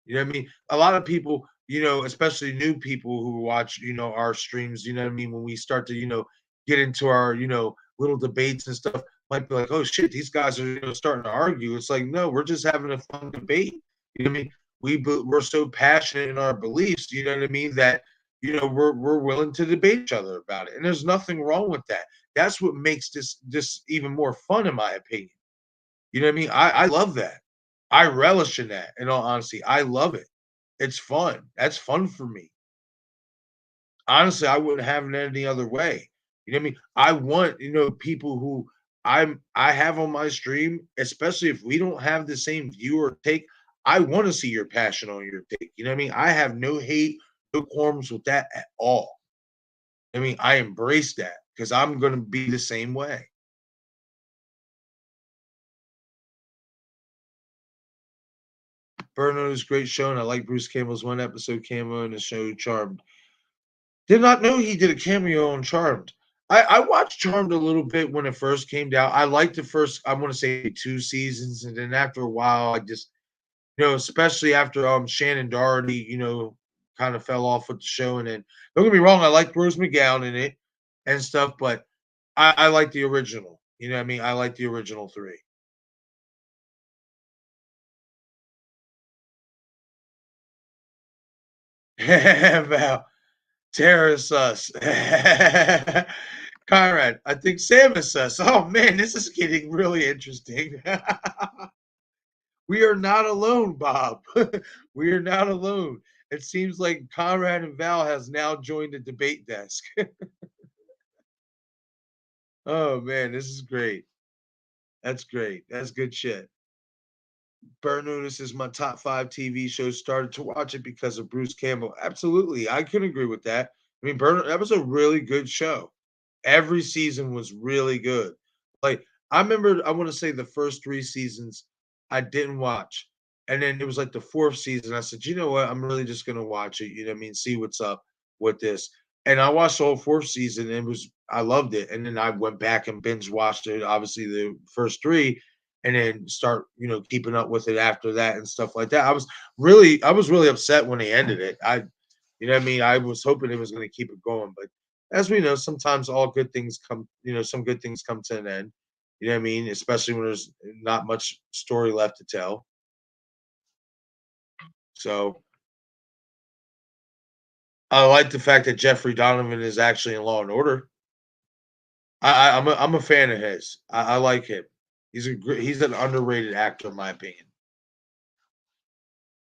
You know what I mean? A lot of people, especially new people who watch, our streams, you know what I mean? When we start to, get into our, little debates and stuff, might be like, oh shit, these guys are, starting to argue. It's like, no, we're just having a fun debate. You know what I mean? We're so passionate in our beliefs, you know what I mean, that we're willing to debate each other about it. And there's nothing wrong with that. That's what makes this even more fun, in my opinion. You know what I mean? I love that. I relish in that, in all honesty. I love it. It's fun. That's fun for me. Honestly, I wouldn't have it any other way. You know what I mean? I want, people who I have on my stream, especially if we don't have the same view or take, I want to see your passion on your take. You know what I mean? I have no hate, no qualms with that at all. I mean, I embrace that because I'm gonna be the same way. Burnout is a great show, and I like Bruce Campbell's one episode cameo in the show Charmed. Did not know he did a cameo on Charmed. I watched Charmed a little bit when it first came down. I liked the first, I want to say 2 seasons, and then after a while, I just, especially after Shannon Doherty, kind of fell off with the show. And then don't get me wrong, I liked Rose McGowan in it and stuff, but I like the original. You know what I mean? I like the original three. Val, Tara is sus. Conrad, I think Sam is sus. Oh man, this is getting really interesting. We are not alone, Bob. We are not alone. It seems like Conrad and Val has now joined the debate desk. Oh man, this is great. That's great. That's good shit. Burn Notice is my top 5 TV shows. Started to watch it because of Bruce Campbell. Absolutely, I can agree with that. I mean, Burn that was a really good show. Every season was really good. Like I remember, I want to say the first 3 seasons I didn't watch, and then it was like the fourth season. I said, you know what? I'm really just gonna watch it. You know what I mean? See what's up with this. And I watched the whole fourth season. And I loved it. And then I went back and binge watched it. Obviously, the first three, and then start keeping up with it after that and stuff like that. I was really upset when they ended it. You know what I mean? I was hoping it was going to keep it going, but as we know, sometimes all good things come, some good things come to an end. You know what I mean? Especially when there's not much story left to tell. So I like the fact that Jeffrey Donovan is actually in Law and Order. I'm a fan of his. I like him. He's an underrated actor in my opinion.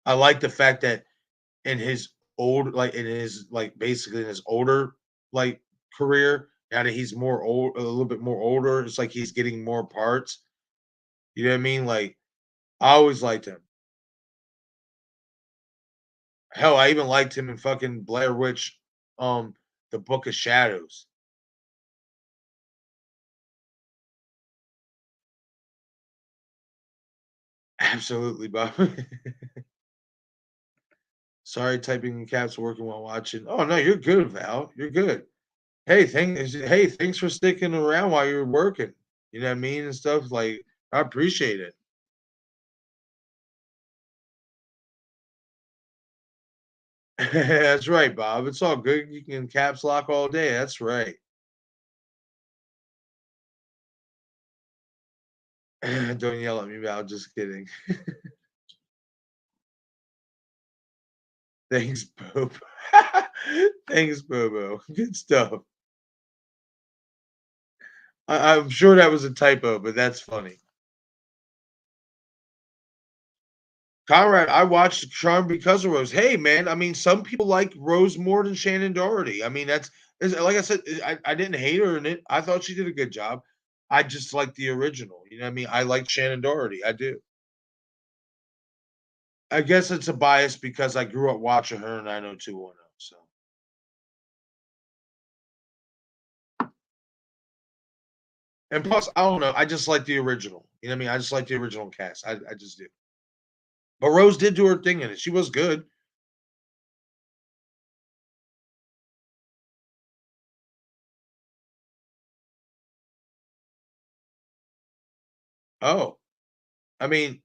I like the fact that in his basically in his older like career, now that he's more old, a little bit more older, it's like he's getting more parts. You know what I mean? Like I always liked him. Hell, I even liked him in fucking Blair Witch, um, the Book of Shadows. Absolutely, Bob. Sorry, typing in caps working while watching. Oh no, you're good, Val. You're good. Hey, thanks for sticking around while you're working. You know what I mean and stuff. Like I appreciate it. That's right, Bob. It's all good. You can caps lock all day. That's right. Don't yell at me, Val. Just kidding. Thanks, Bobo. Thanks, Bobo. Good stuff. I'm sure that was a typo, but that's funny. Conrad, I watched Charm because of Rose. Hey, man, I mean, some people like Rose more than Shannon Doherty. I mean, like I said, I didn't hate her in it. I thought she did a good job. I just like the original. You know what I mean? I like Shannon Doherty. I do. I guess it's a bias because I grew up watching her in 90210. So, and plus, I don't know. I just like the original. You know what I mean? I just like the original cast. I just do. But Rose did do her thing in it. She was good. Oh, I mean,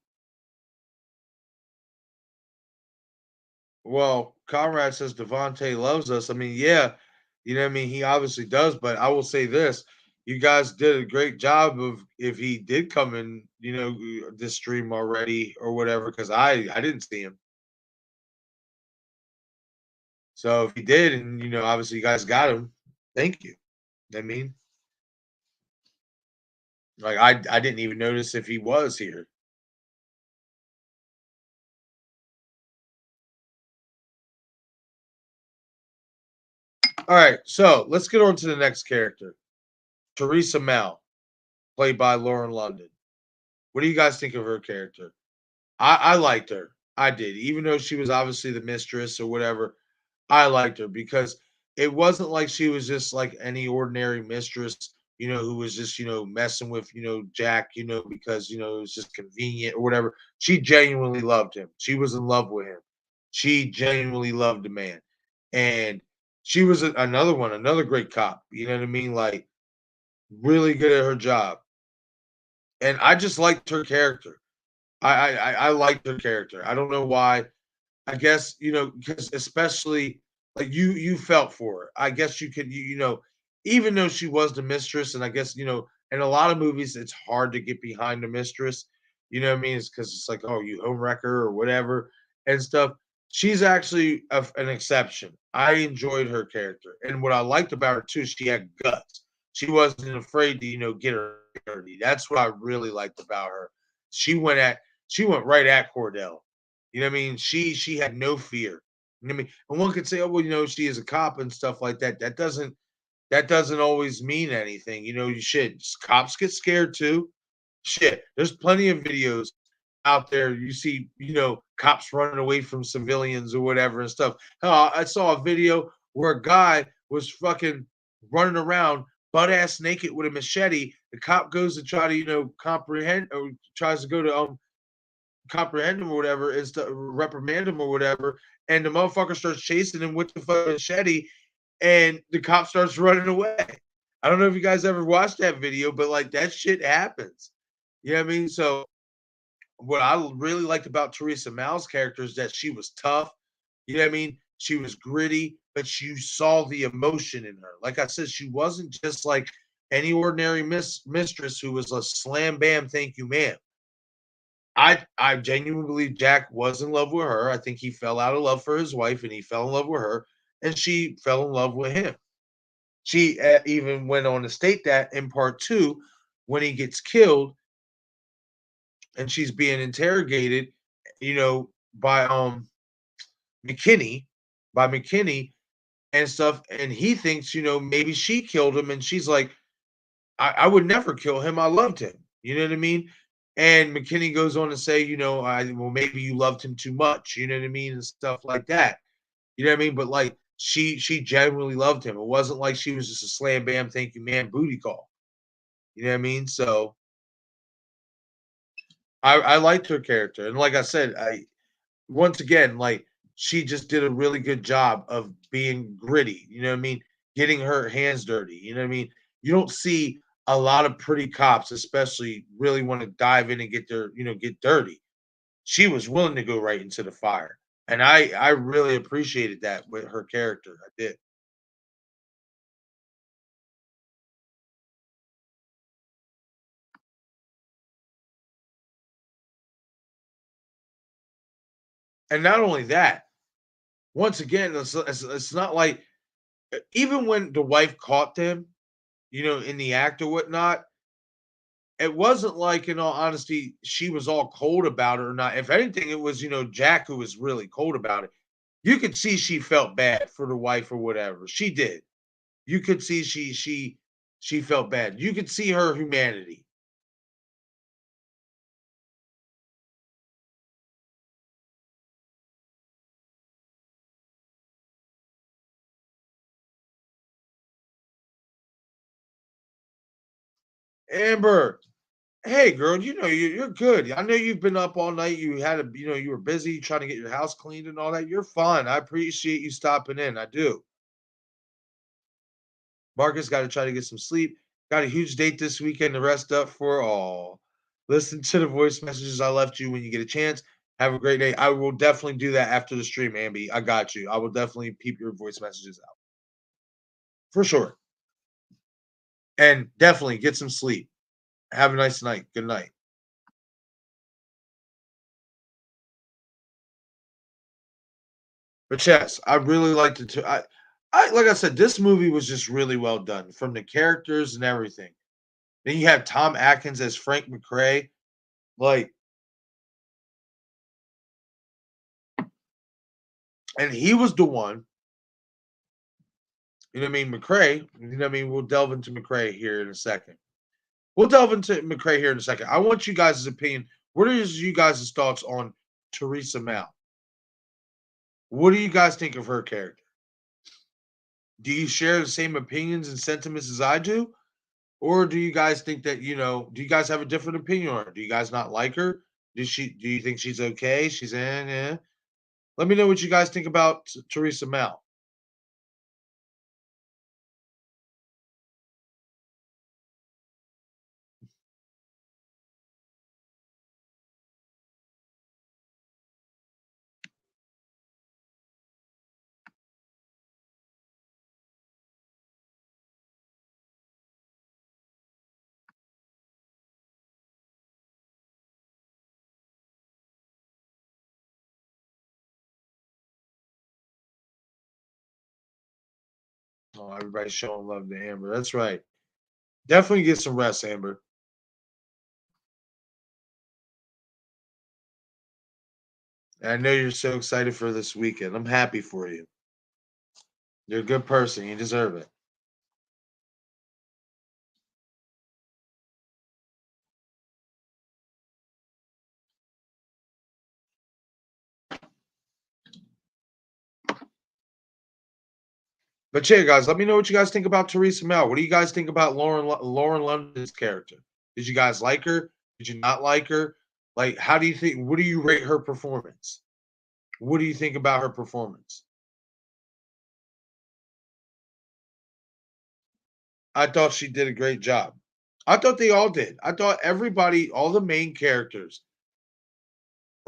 well, Conrad says Devontae loves us. I mean, yeah, you know what I mean? He obviously does, but I will say this. You guys did a great job of if he did come in, this stream already or whatever, because I didn't see him. So if he did, and obviously you guys got him, thank you. I mean, like I didn't even notice if he was here. All right, so let's get on to the next character. Teresa Mel, played by Lauren London. What do you guys think of her character? I liked her. I did. Even though she was obviously the mistress or whatever, I liked her because it wasn't like she was just like any ordinary mistress, who was just, messing with, Jack, because, it was just convenient or whatever. She genuinely loved him. She was in love with him. She genuinely loved the man. And she was another one, another great cop. You know what I mean? Like really good at her job. And I just liked her character. I liked her character. I don't know why. I guess, because especially like you felt for her. I guess you could even though she was the mistress, and I guess, in a lot of movies it's hard to get behind the mistress. You know what I mean? It's because it's like, oh, you home wrecker or whatever and stuff. She's actually an exception. I enjoyed her character. And what I liked about her too, she had guts. She wasn't afraid to, get her dirty. That's what I really liked about her. She went at she went right at Cordell. You know what I mean? She had no fear. You know what I mean? And one could say, oh, well, she is a cop and stuff like that. That doesn't always mean anything. Shit, cops get scared too. Shit, there's plenty of videos out there. You see, cops running away from civilians or whatever and stuff. Hell, I saw a video where a guy was fucking running around butt ass naked with a machete. The cop goes to try to, comprehend or tries to go to comprehend him or whatever, is to reprimand him or whatever, and the motherfucker starts chasing him with the fucking machete, and the cop starts running away. I don't know if you guys ever watched that video, but like that shit happens. You know what I mean? So what I really liked about Teresa Mal's character is that she was tough. You know what I mean? She was gritty, but you saw the emotion in her. Like I said, she wasn't just like any ordinary mistress who was a slam bam, thank you, ma'am. I genuinely believe Jack was in love with her. I think he fell out of love for his wife, and he fell in love with her, and she fell in love with him. She even went on to state that in part two, when he gets killed and she's being interrogated, by McKinney, and stuff, and he thinks, maybe she killed him, and she's like, I would never kill him. I loved him. You know what I mean? And McKinney goes on to say, well, maybe you loved him too much. You know what I mean? And stuff like that. You know what I mean? But like she genuinely loved him. It wasn't like she was just a slam bam, thank you, man, booty call. You know what I mean? So I liked her character, and like I said, I once again, like, she just did a really good job of being gritty, you know what I mean? Getting her hands dirty, you know what I mean? You don't see a lot of pretty cops, especially really wanna dive in and get their get dirty. She was willing to go right into the fire, and I really appreciated that with her character, I did. And not only that, once again, it's not like even when the wife caught them, in the act or whatnot, it wasn't like, in all honesty, she was all cold about it or not. If anything, it was, Jack who was really cold about it. You could see she felt bad for the wife or whatever. She did. You could see she felt bad. You could see her humanity. Amber, hey girl, you're good. I know you've been up all night. You had a you were busy trying to get your house cleaned and all that. You're fine. I appreciate you stopping in. I do. Marcus got to try to get some sleep. Got a huge date this weekend to rest up for all. Listen to the voice messages I left you when you get a chance. Have a great day. I will definitely do that after the stream, Amby. I got you. I will definitely peep your voice messages out for sure. And definitely get some sleep. Have a nice night. Good night. But yes, I really liked it too. I like I said, this movie was just really well done from the characters and everything. Then you have Tom Atkins as Frank McRae. Like, and he was the one. You know what I mean? McRae, you know what I mean? We'll delve into McRae here in a second. We'll delve into McRae here in a second. I want you guys' opinion. What is you guys' thoughts on Teresa Mal? What do you guys think of her character? Do you share the same opinions and sentiments as I do? Or do you guys think that, do you guys have a different opinion on her? Do you guys not like her? Do you think she's okay? She's in, eh? Let me know what you guys think about Teresa Mal. Oh, everybody's showing love to Amber. That's right. Definitely get some rest, Amber. And I know you're so excited for this weekend. I'm happy for you. You're a good person. You deserve it. But yeah, guys, let me know what you guys think about Teresa Mel. What do you guys think about Lauren London's character? Did you guys like her? Did you not like her? Like, how do you think? What do you rate her performance? What do you think about her performance? I thought she did a great job. I thought they all did. I thought everybody, all the main characters,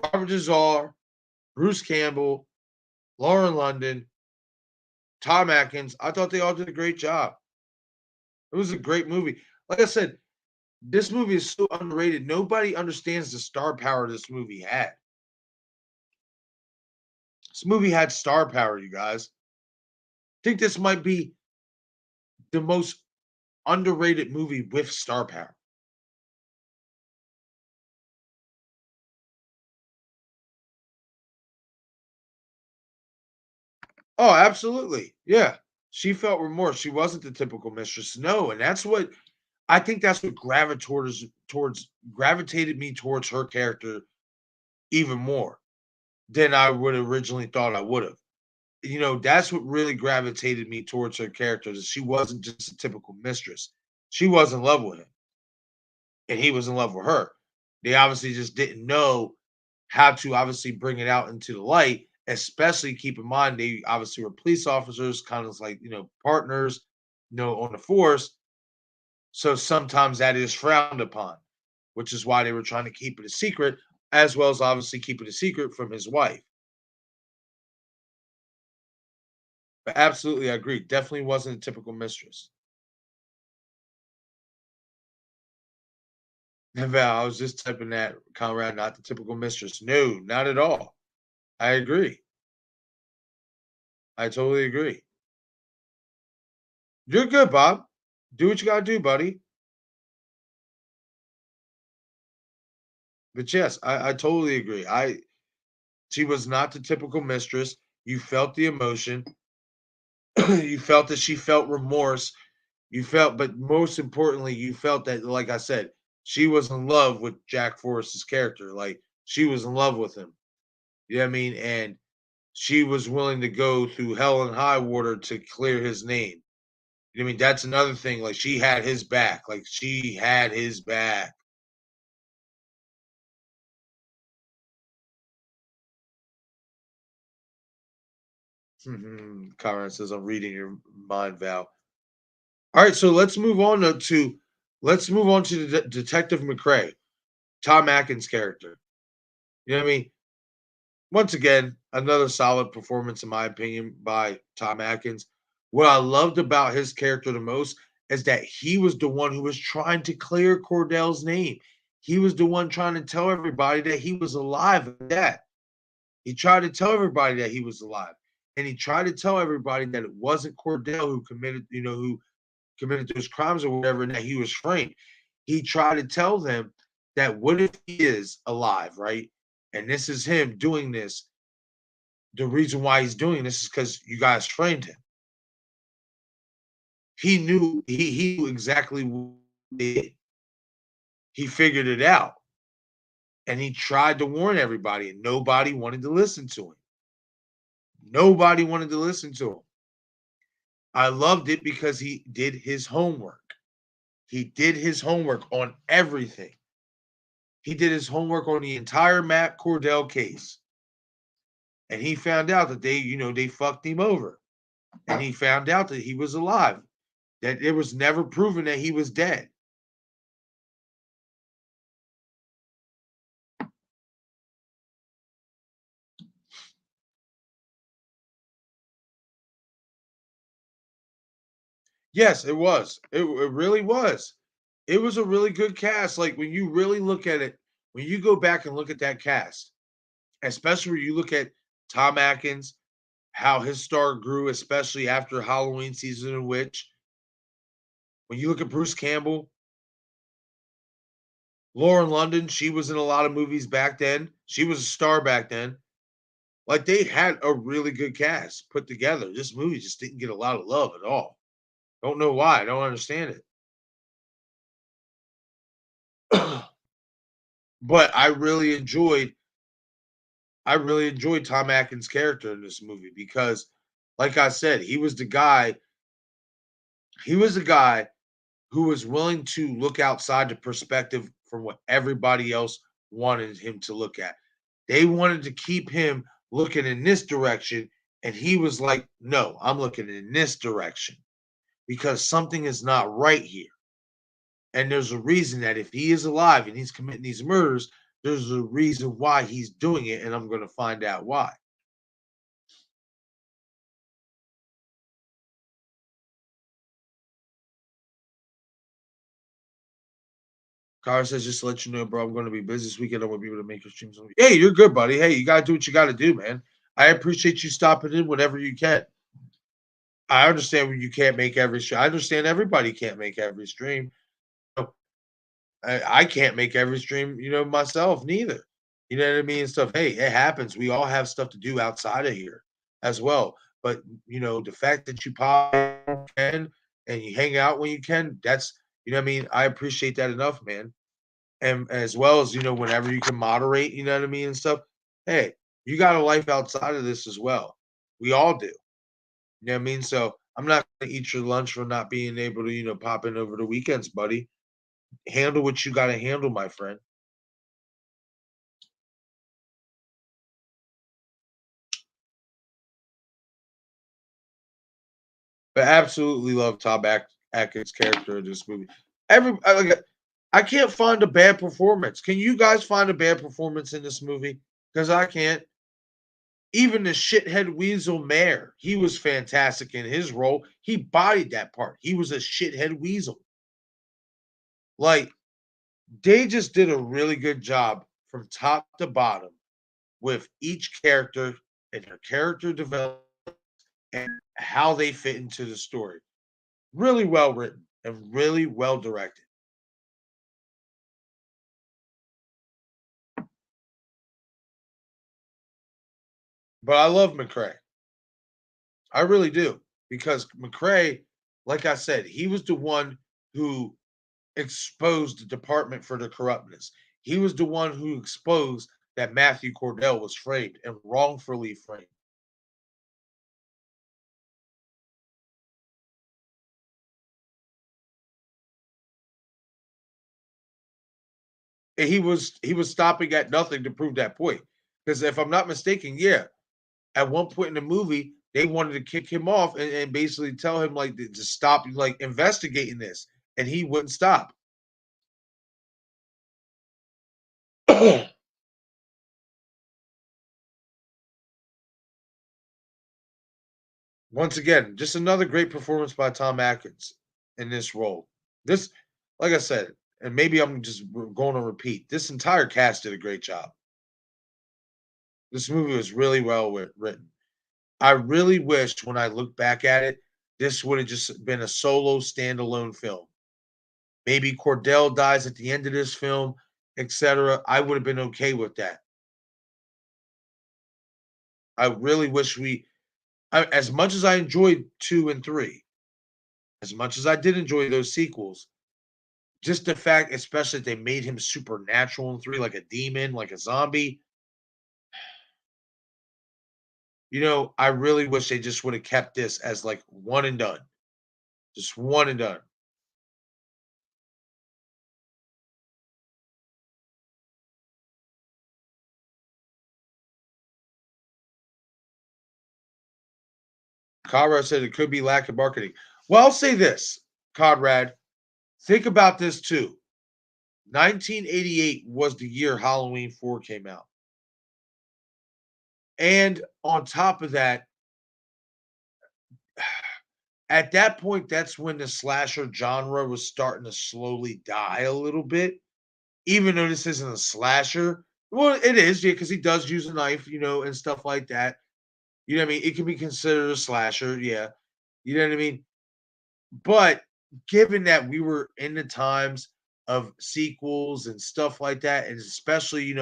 Robert Dazar, Bruce Campbell, Lauren London, Tom Atkins, I thought they all did a great job. It was a great movie. Like I said, this movie is so underrated. Nobody understands the star power this movie had. This movie had star power, you guys. I think this might be the most underrated movie with star power. Oh, absolutely. Yeah. She felt remorse. She wasn't the typical mistress. No, and that's what I think that's what gravitated me towards her character even more than I would originally thought I would have. That's what really gravitated me towards her character is she wasn't just a typical mistress. She was in love with him, and he was in love with her. They obviously just didn't know how to obviously bring it out into the light, especially keep in mind they obviously were police officers, kind of like, partners, on the force. So sometimes that is frowned upon, which is why they were trying to keep it a secret, as well as obviously keep it a secret from his wife. But absolutely, I agree. Definitely wasn't a typical mistress. And Val, I was just typing that, Conrad, not the typical mistress. No, not at all. I agree. I totally agree. You're good, Bob. Do what you gotta do, buddy. But yes, I totally agree. She was not the typical mistress. You felt the emotion. You felt that she felt remorse. You felt, but most importantly, you felt that, like I said, she was in love with Jack Forrest's character. Like she was in love with him. You know what I mean? And she was willing to go through hell and high water to clear his name. You know what I mean? That's another thing. Like she had his back. Like she had his back. Conrad says, "I'm reading your mind, Val." All right, so let's move on to Detective McCrae, Tom Atkins' character. You know what I mean? Once again, another solid performance, in my opinion, by Tom Atkins. What I loved about his character the most is that he was the one who was trying to clear Cordell's name. He was the one trying to tell everybody that he was alive and that. He tried to tell everybody that he was alive. And he tried to tell everybody that it wasn't Cordell who committed those crimes or whatever, and that he was framed. He tried to tell them that what if he is alive, right? And this is him doing this. The reason why he's doing this is because you guys framed him. He knew exactly what he did. He figured it out. And he tried to warn everybody, and nobody wanted to listen to him. Nobody wanted to listen to him. I loved it because he did his homework. He did his homework on everything. He did his homework on the entire Matt Cordell case. And he found out that they fucked him over. And he found out that he was alive, that it was never proven that he was dead. Yes, it was. It really was. It was a really good cast. Like when you really look at it, when you go back and look at that cast, especially when you look at Tom Atkins, how his star grew, especially after Halloween season of Witch. When you look at Bruce Campbell, Lauren London, she was in a lot of movies back then. She was a star back then. Like they had a really good cast put together. This movie just didn't get a lot of love at all. Don't know why. I don't understand it. But I really enjoyed Tom Atkins' character in this movie because, like I said, he was the guy who was willing to look outside the perspective from what everybody else wanted him to look at. They wanted to keep him looking in this direction, and he was like, "No, I'm looking in this direction because something is not right here." And there's a reason that if he is alive and he's committing these murders, there's a reason why he's doing it, and I'm going to find out why. Cara says, just to let you know, bro, I'm going to be busy this weekend. I won't be able to make your streams. Hey, you're good, buddy. Hey, you got to do what you got to do, man. I appreciate you stopping in whenever you can. I understand when you can't make every stream. I understand everybody can't make every stream. I can't make every stream, myself neither. You know what I mean? Stuff. Hey, it happens. We all have stuff to do outside of here as well. But the fact that you pop in and you hang out when you can, that's what I mean. I appreciate that enough, man. And as well as whenever you can moderate, you know what I mean, and stuff. Hey, you got a life outside of this as well. We all do. You know what I mean? So I'm not gonna eat your lunch for not being able to, pop in over the weekends, buddy. Handle what you gotta handle, my friend. But absolutely love Atkins's character in this movie. I can't find a bad performance. Can you guys find a bad performance in this movie? Because I can't. Even the shithead weasel mayor, he was fantastic in his role. He bodied that part. He was a shithead weasel. Like, they just did a really good job from top to bottom with each character and their character development and how they fit into the story. Really well written and really well directed. But I love McCrae. I really do. Because McCrae, like I said, he was the one who exposed the department for the corruptness. He was the one who exposed that Matthew Cordell was framed and wrongfully framed. And he was stopping at nothing to prove that point. Because if I'm not mistaken, yeah, at one point in the movie, they wanted to kick him off and basically tell him like to stop like investigating this, and he wouldn't stop. Once again, just another great performance by Tom Atkins in this role. This, like I said, and maybe I'm just going to repeat, this entire cast did a great job. This movie was really well written. I really wished when I look back at it, this would have just been a solo standalone film. Maybe Cordell dies at the end of this film, etc. I would have been okay with that. I really wish as much as I enjoyed 2 and 3, as much as I did enjoy those sequels, just the fact, especially that they made him supernatural in 3, like a demon, like a zombie. I really wish they just would have kept this as like one and done. Just one and done. Conrad said it could be lack of marketing. Well, I'll say this, Conrad. Think about this too. 1988 was the year Halloween 4 came out. And on top of that, at that point, that's when the slasher genre was starting to slowly die a little bit. Even though this isn't a slasher, well, it is, yeah, because he does use a knife, and stuff like that. You know what I mean? It can be considered a slasher, yeah. You know what I mean? But given that we were in the times of sequels and stuff like that, and especially,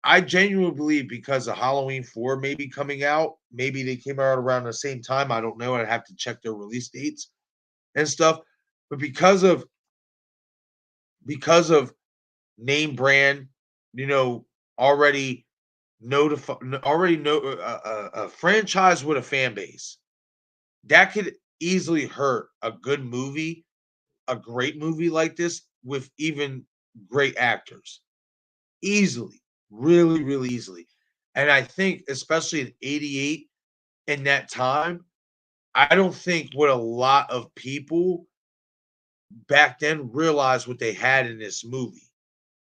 I genuinely believe because of Halloween 4 maybe coming out, maybe they came out around the same time. I don't know. I'd have to check their release dates and stuff. But because of name brand, you know, already notify already know a franchise with a fan base that could easily hurt a good movie, a great movie like this with even great actors. Easily, really, really easily. And I think, especially in '88, in that time, I don't think what a lot of people back then realized what they had in this movie.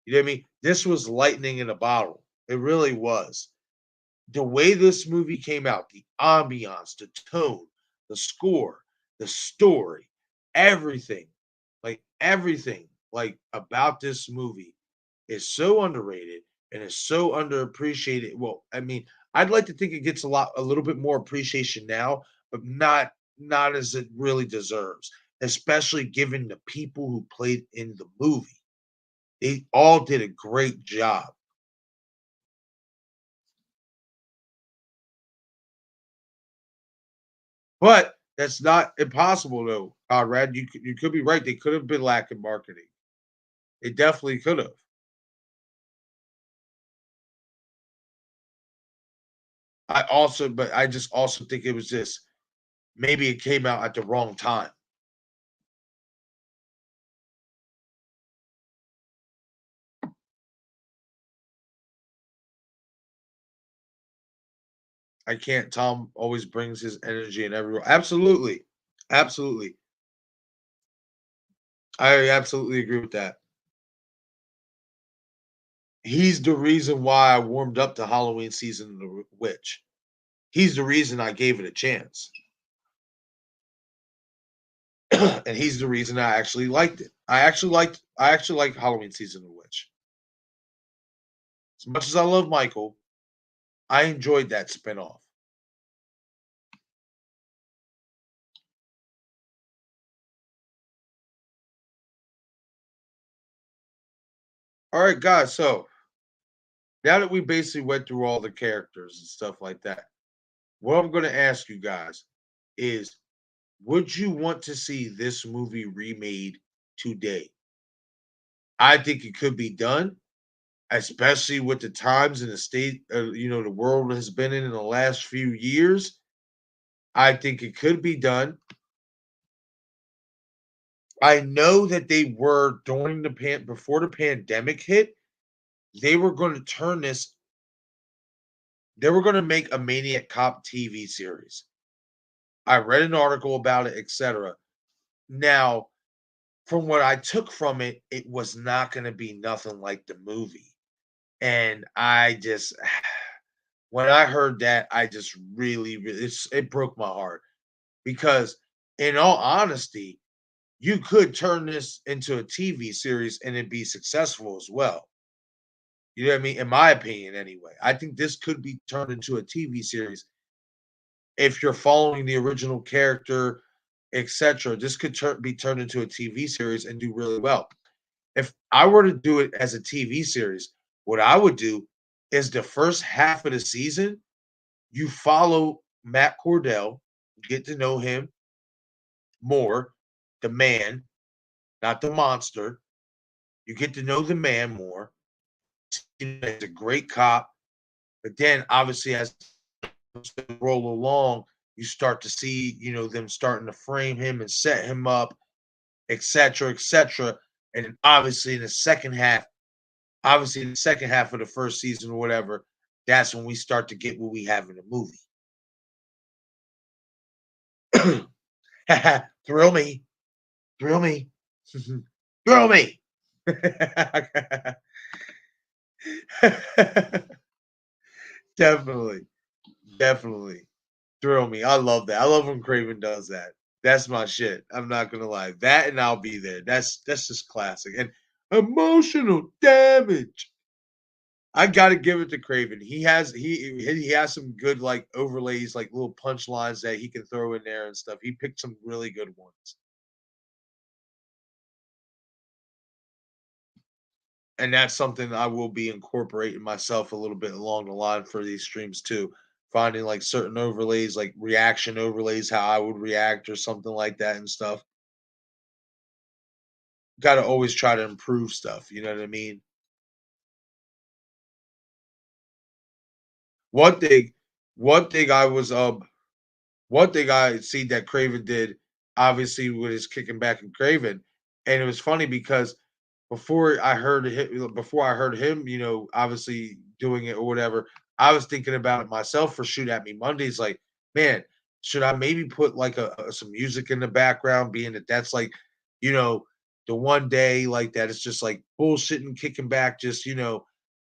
You know what I mean? This was lightning in a bottle. It really was. The way this movie came out, the ambiance, the tone, the score, the story, everything, everything, like about this movie is so underrated and is so underappreciated. Well, I mean, I'd like to think it gets a little bit more appreciation now, but not as it really deserves, especially given the people who played in the movie. They all did a great job. But that's not impossible though, Conrad. You could be right. They could have been lacking marketing. They definitely could have. But I just also think it was just maybe it came out at the wrong time. I can't. Tom always brings his energy in everywhere. Absolutely. Absolutely. I absolutely agree with that. He's the reason why I warmed up to Halloween Season of the Witch. He's the reason I gave it a chance. And he's the reason I actually liked it. I actually like Halloween Season of the Witch. As much as I love Michael, I enjoyed that spinoff. All right, guys. So now that we basically went through all the characters and stuff like that, what I'm going to ask you guys is, would you want to see this movie remade today? I think it could be done, especially with the times and the state, the world has been in the last few years. I think it could be done. I know that they were during before the pandemic hit, they were going to turn this. They were going to make a Maniac Cop TV series. I read an article about it, etc. Now, from what I took from it, it was not going to be nothing like the movie. And I just, when I heard that, I just really, it broke my heart because, in all honesty, you could turn this into a TV series and it be successful as well. You know what I mean? In my opinion, anyway, I think this could be turned into a TV series if you're following the original character, etc. This could be turned into a TV series and do really well. If I were to do it as a TV series, what I would do is the first half of the season, you follow Matt Cordell, get to know him more, the man, not the monster. You get to know the man more. He's a great cop. But then obviously as you roll along, you start to see, them starting to frame him and set him up, etc., etc. And then obviously in the second half of the first season or whatever, that's when we start to get what we have in the movie. Thrill me, thrill me, thrill me. Definitely, definitely. Thrill me. I love that. I love when Craven does that. That's my shit. I'm not gonna lie. That and I'll be there. That's just classic. And emotional damage. I gotta give it to Craven. He has some good like overlays, like little punchlines that he can throw in there and stuff. He picked some really good ones. And that's something I will be incorporating myself a little bit along the line for these streams too. Finding like certain overlays, like reaction overlays, how I would react or something like that and stuff. Got to always try to improve stuff. You know what I mean? One thing, one thing I was one thing I see that Craven did, obviously, with his kicking back and Craven, and it was funny because before I heard him, obviously doing it or whatever, I was thinking about it myself for Shoot at Me Mondays. Like, man, should I maybe put like some music in the background, being that that's like, you know, the one day like that it's just like bullshitting, kicking back, just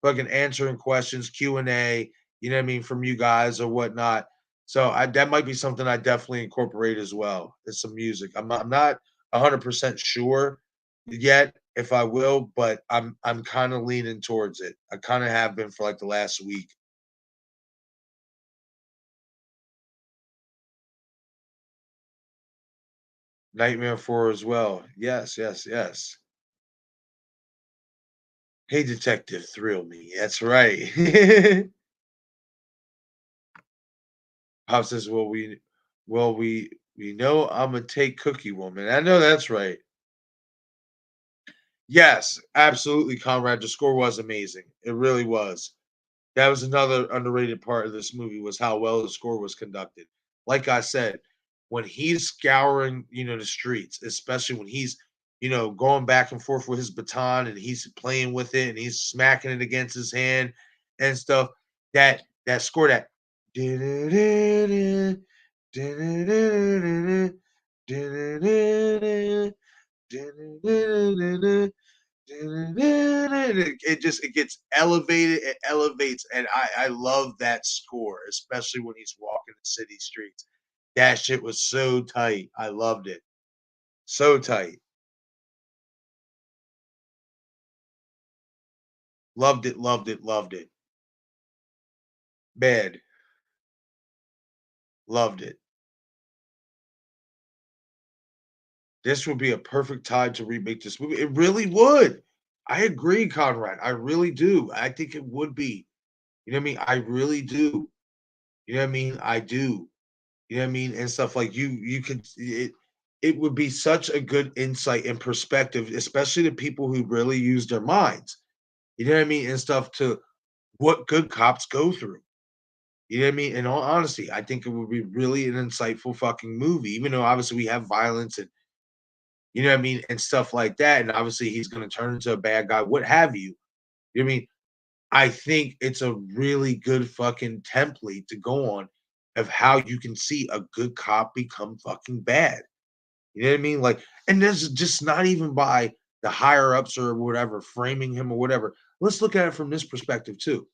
fucking answering questions, Q&A, you know what I mean, from you guys or whatnot. So that might be something I definitely incorporate as well as some music. I'm not 100% sure yet if I will, but I'm kind of leaning towards it. I kind of have been for like the last week. Nightmare 4 as well. Yes, yes, yes. Hey detective, thrill me. That's right. Pop says, well we know I'm a take Cookie Woman. I know that's right. Yes, absolutely, Conrad. The score was amazing. It really was. That was another underrated part of this movie was how well the score was conducted. Like I said, when he's scouring, the streets, especially when he's, going back and forth with his baton and he's playing with it and he's smacking it against his hand and stuff, that score that It gets elevated, it elevates, and I love that score, especially when he's walking the city streets. That shit was so tight. I loved it. So tight. Loved it, loved it, loved it. Bad. Loved it. This would be a perfect time to remake this movie. It really would. I agree, Conrad. I really do. I think it would be. You know what I mean? I really do. You know what I mean? I do. You know what I mean? And stuff like you could it would be such a good insight and perspective, especially to people who really use their minds. You know what I mean? And stuff to what good cops go through. You know what I mean? In all honesty, I think it would be really an insightful fucking movie, even though obviously we have violence and you know what I mean, and stuff like that. And obviously he's gonna turn into a bad guy, what have you. You know what I mean? I think it's a really good fucking template to go on of how you can see a good cop become fucking bad. You know what I mean? Like, and this is just not even by the higher ups or whatever, framing him or whatever. Let's look at it from this perspective too.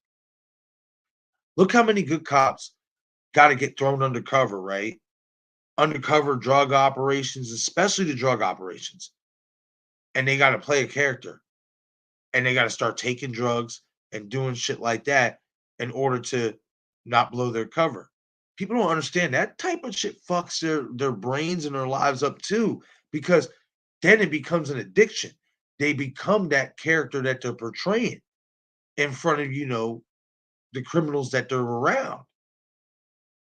Look how many good cops got to get thrown undercover, right? Undercover drug operations, especially the drug operations, and they got to play a character and they got to start taking drugs and doing shit like that in order to not blow their cover. People don't understand that type of shit fucks their brains and their lives up too, because then it becomes an addiction. They become that character that they're portraying in front of the criminals that they're around.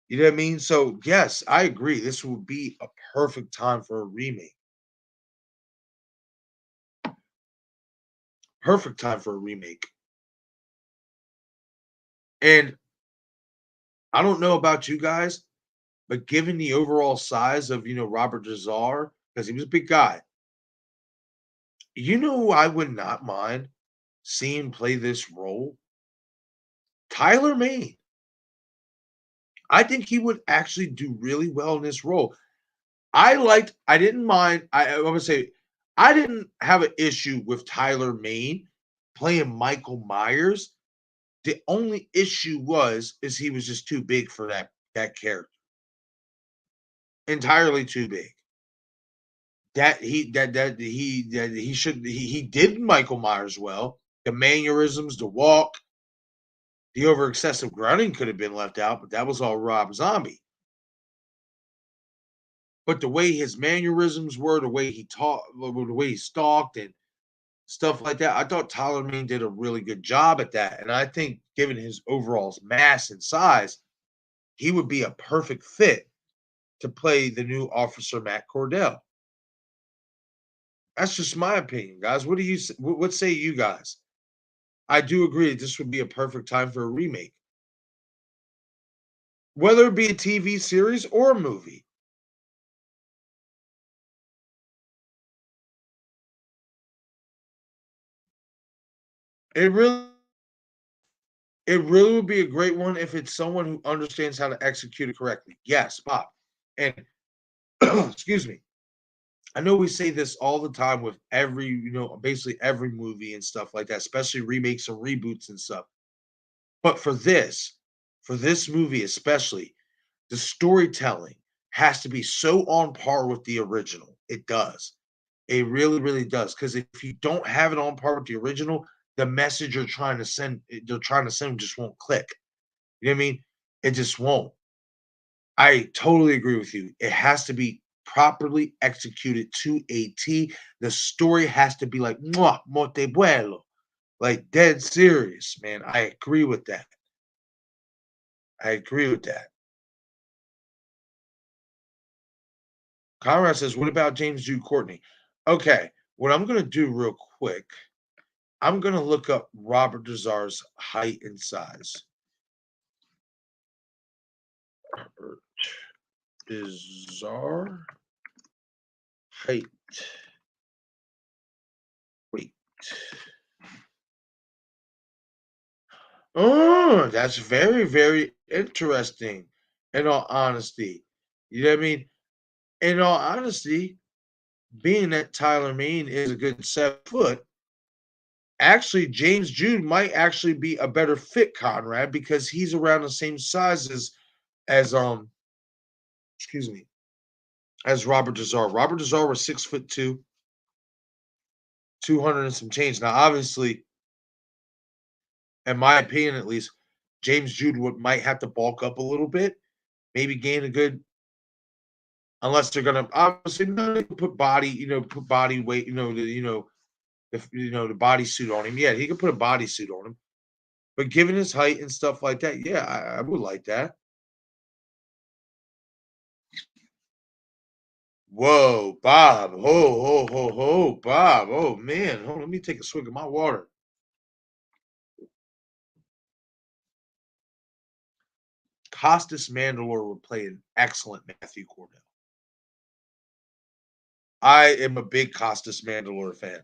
You know what I mean? So yes, I agree. This would be a perfect time for a remake. Perfect time for a remake. And I don't know about you guys, but given the overall size of Robert Dazar, because he was a big guy, who I would not mind seeing play this role? Tyler Mane. I think he would actually do really well in this role. I didn't mind. I would say I didn't have an issue with Tyler Mane playing Michael Myers. The only issue is he was just too big for that character. Entirely too big. He did Michael Myers well. The mannerisms, the walk, the over excessive grunting could have been left out, but that was all Rob Zombie. But the way his mannerisms were, the way he talked, the way he stalked and stuff like that, I thought Tyler Mane did a really good job at that. And I think given his overall mass and size, he would be a perfect fit to play the new Officer Matt Cordell. That's just my opinion, guys. What say you guys? I do agree that this would be a perfect time for a remake, whether it be a TV series or a movie. It really, it really would be a great one if it's someone who understands how to execute it correctly. Yes, Bob. And excuse me. I know we say this all the time with basically every movie and stuff like that, especially remakes and reboots and stuff. But for this movie especially, the storytelling has to be so on par with the original. It does. It really, really does. Because if you don't have it on par with the original, the message they're trying to send just won't click. You know what I mean? It just won't. I totally agree with you. It has to be properly executed to a T. The story has to be like "Mwah, Montebuelo," like dead serious, man. I agree with that. I agree with that. Conrad says, "What about James Jude Courtney?" Okay, what I'm gonna do real quick, I'm gonna look up Robert Dazar's height and size. Robert Dazar height, weight. Oh, that's very, very interesting. In all honesty, you know what I mean? in all honesty, being that Tyler Mane is a good 7 foot, actually James Jude might actually be a better fit, Conrad, because he's around the same size as excuse me, as Robert Dazar. Robert Dazar was 6'2", 200 and some change. Now, obviously, in my opinion at least, James Jude might have to bulk up a little bit, maybe gain a good, unless they're gonna obviously no, they can put body, put body weight, the bodysuit on him. Yeah, he could put a bodysuit on him. But given his height and stuff like that, yeah, I would like that. Whoa, Bob. Ho, ho, ho, ho, Bob. Oh man. Hold on, let me take a swig of my water. Costas Mandalore would play an excellent Matthew Cordell. I am a big Costas Mandalore fan.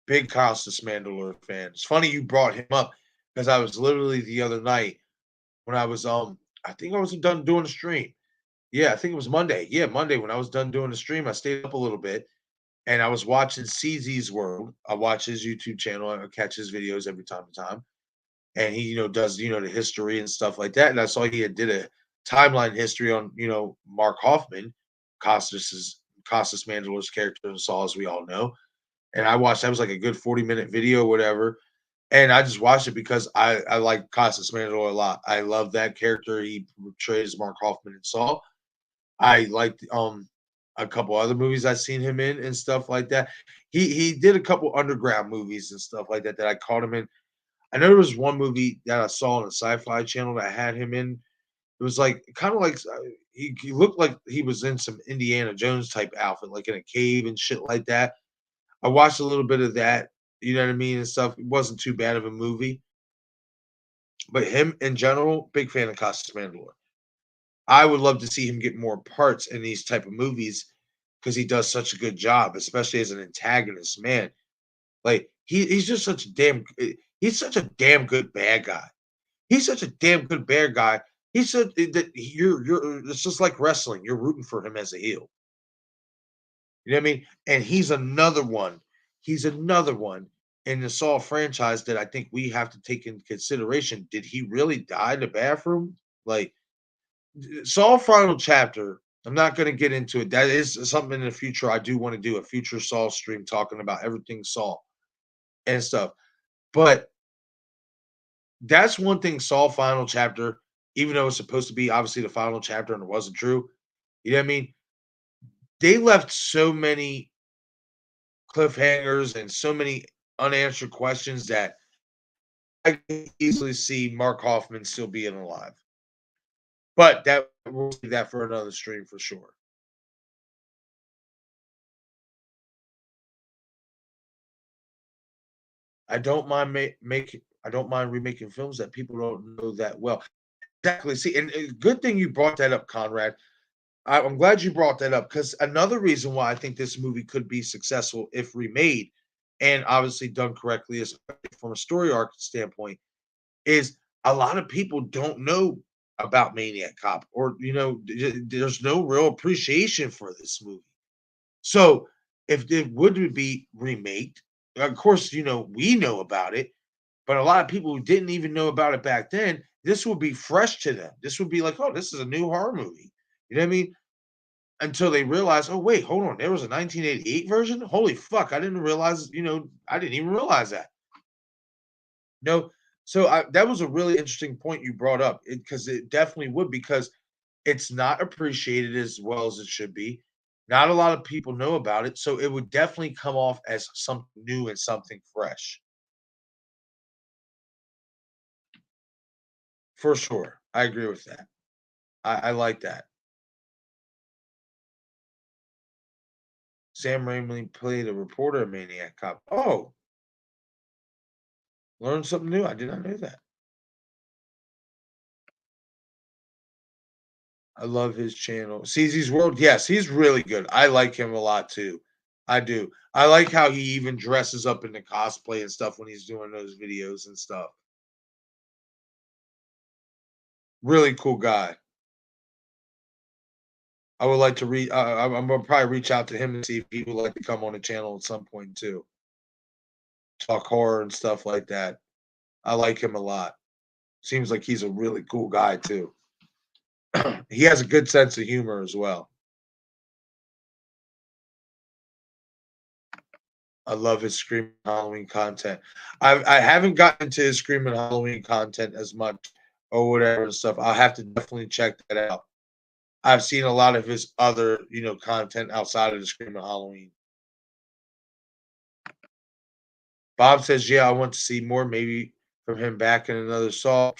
Big Costas Mandalore fan. It's funny you brought him up because I was literally the other night when I think I was done doing a stream. Yeah, I think it was Monday. Yeah, Monday when I was done doing the stream, I stayed up a little bit and I was watching CZ's World. I watch his YouTube channel. I catch his videos every time to time. And he, does, the history and stuff like that. And I saw he did a timeline history on, Mark Hoffman, Costas Mandalore's character in Saw, as we all know. And I watched that was like a good 40-minute video, whatever. And I just watched it because I like Costas Mandalore a lot. I love that character he portrayed as Mark Hoffman in Saw. I liked a couple other movies I've seen him in and stuff like that. He did a couple underground movies and stuff like that that I caught him in. I know there was one movie that I saw on the Sci-Fi Channel that had him in. It was like kind of like he looked like he was in some Indiana Jones type outfit, like in a cave and shit like that. I watched a little bit of that, you know what I mean, and stuff. It wasn't too bad of a movie, but him in general, big fan of Costas Mandalore. I would love to see him get more parts in these type of movies because he does such a good job, especially as an antagonist. Man, like he's just such a he's such a damn good bad guy. He's such a damn good bad guy. He said that you're it's just like wrestling. You're rooting for him as a heel. You know what I mean? And he's another one. He's another one in the Saw franchise that I think we have to take into consideration. Did he really die in the bathroom? Like Saw Final Chapter. I'm not going to get into it. That is something in the future. I do want to do a future Saw stream talking about everything Saw and stuff. But that's one thing Saw Final Chapter, even though it's supposed to be obviously the final chapter and it wasn't true, you know what I mean? They left so many cliffhangers and so many unanswered questions that I can easily see Mark Hoffman still being alive. But that we'll see that for another stream for sure. I don't mind making. I don't mind remaking films that people don't know that well. Exactly. See, and good thing you brought that up, Conrad. I'm glad you brought that up because another reason why I think this movie could be successful if remade and obviously done correctly is from a story arc standpoint is a lot of people don't know about Maniac Cop or there's no real appreciation for this movie. So if it would be remade, of course, we know about it, but a lot of people who didn't even know about it back then, this would be fresh to them. This would be like, oh, this is a new horror movie. You know what I mean? Until they realize, oh wait, hold on, there was a 1988 version. Holy fuck, I didn't realize. I didn't even realize that. No, so that was a really interesting point you brought up because it definitely would because it's not appreciated as well as it should be. Not a lot of people know about it, so it would definitely come off as something new and something fresh for sure. I agree with that. I like that. Sam Raimi played a reporter in Maniac Cop. Oh, learned something new. I did not know that. I love his channel. CZ's World. Yes, he's really good. I like him a lot too. I do. I like how he even dresses up in the cosplay and stuff when he's doing those videos and stuff. Really cool guy. I would like to read. I'm gonna probably reach out to him and see if he would like to come on the channel at some point too, talk horror and stuff like that. I like him a lot. Seems like he's a really cool guy too. He has a good sense of humor as well. I love his Screaming Halloween content. I haven't gotten into his Screaming Halloween content as much or whatever and stuff. I'll have to definitely check that out. I've seen a lot of his other, content outside of the Screaming Halloween. Bob says, "Yeah, I want to see more, maybe from him back in another Saw."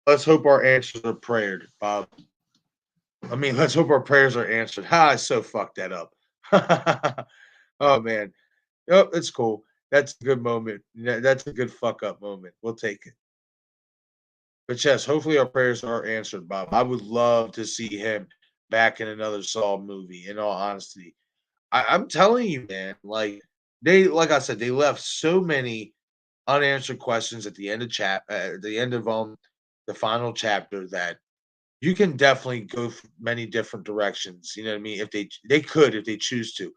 Let's hope our answers are prayed, Bob. I mean, let's hope our prayers are answered. Ha, I so fucked that up. Oh man. Oh, it's cool. That's a good moment. That's a good fuck up moment. We'll take it. But yes, hopefully our prayers are answered, Bob. I would love to see him back in another Saw movie, in all honesty. I'm telling you, man, like I said, they left so many unanswered questions at the end of at the end of the final chapter that you can definitely go many different directions. You know what I mean? If they could, if they choose to.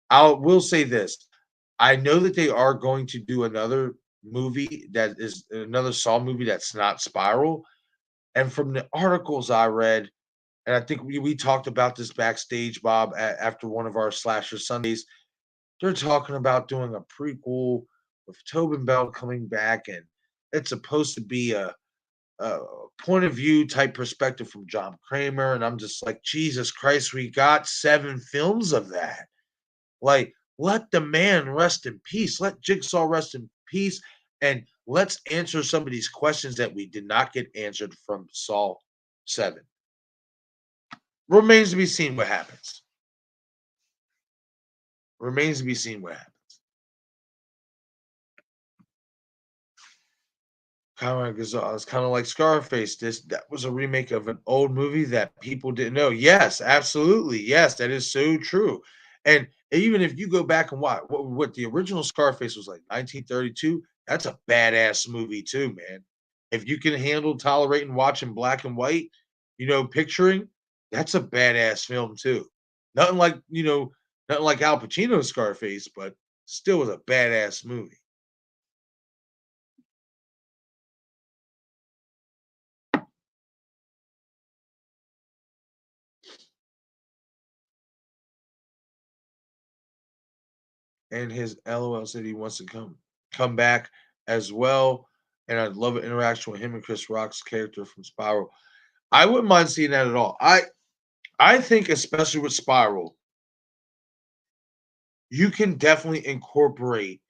I will say this: I know that they are going to do another movie that is another Saw movie that's not Spiral. And from the articles I read, and I think we talked about this backstage, Bob, after one of our slasher Sundays. They're talking about doing a prequel with Tobin Bell coming back, and it's supposed to be a point of view type perspective from John Kramer. And I'm just like, Jesus Christ, we got 7 films of that. Like, let the man rest in peace. Let Jigsaw rest in peace. And let's answer some of these questions that we did not get answered from Saw 7. Remains to be seen what happens. Remains to be seen what happens. It's kind of like Scarface. That was a remake of an old movie that people didn't know. Yes, absolutely. Yes, that is so true. And even if you go back and watch what the original Scarface was like, 1932, that's a badass movie too, man. If you can handle tolerating watching black and white, picturing, that's a badass film too. Nothing like, nothing like Al Pacino's Scarface, but still was a badass movie. And his LOL said he wants to come back as well. And I'd love an interaction with him and Chris Rock's character from Spiral. I wouldn't mind seeing that at all. I think especially with Spiral, you can definitely incorporate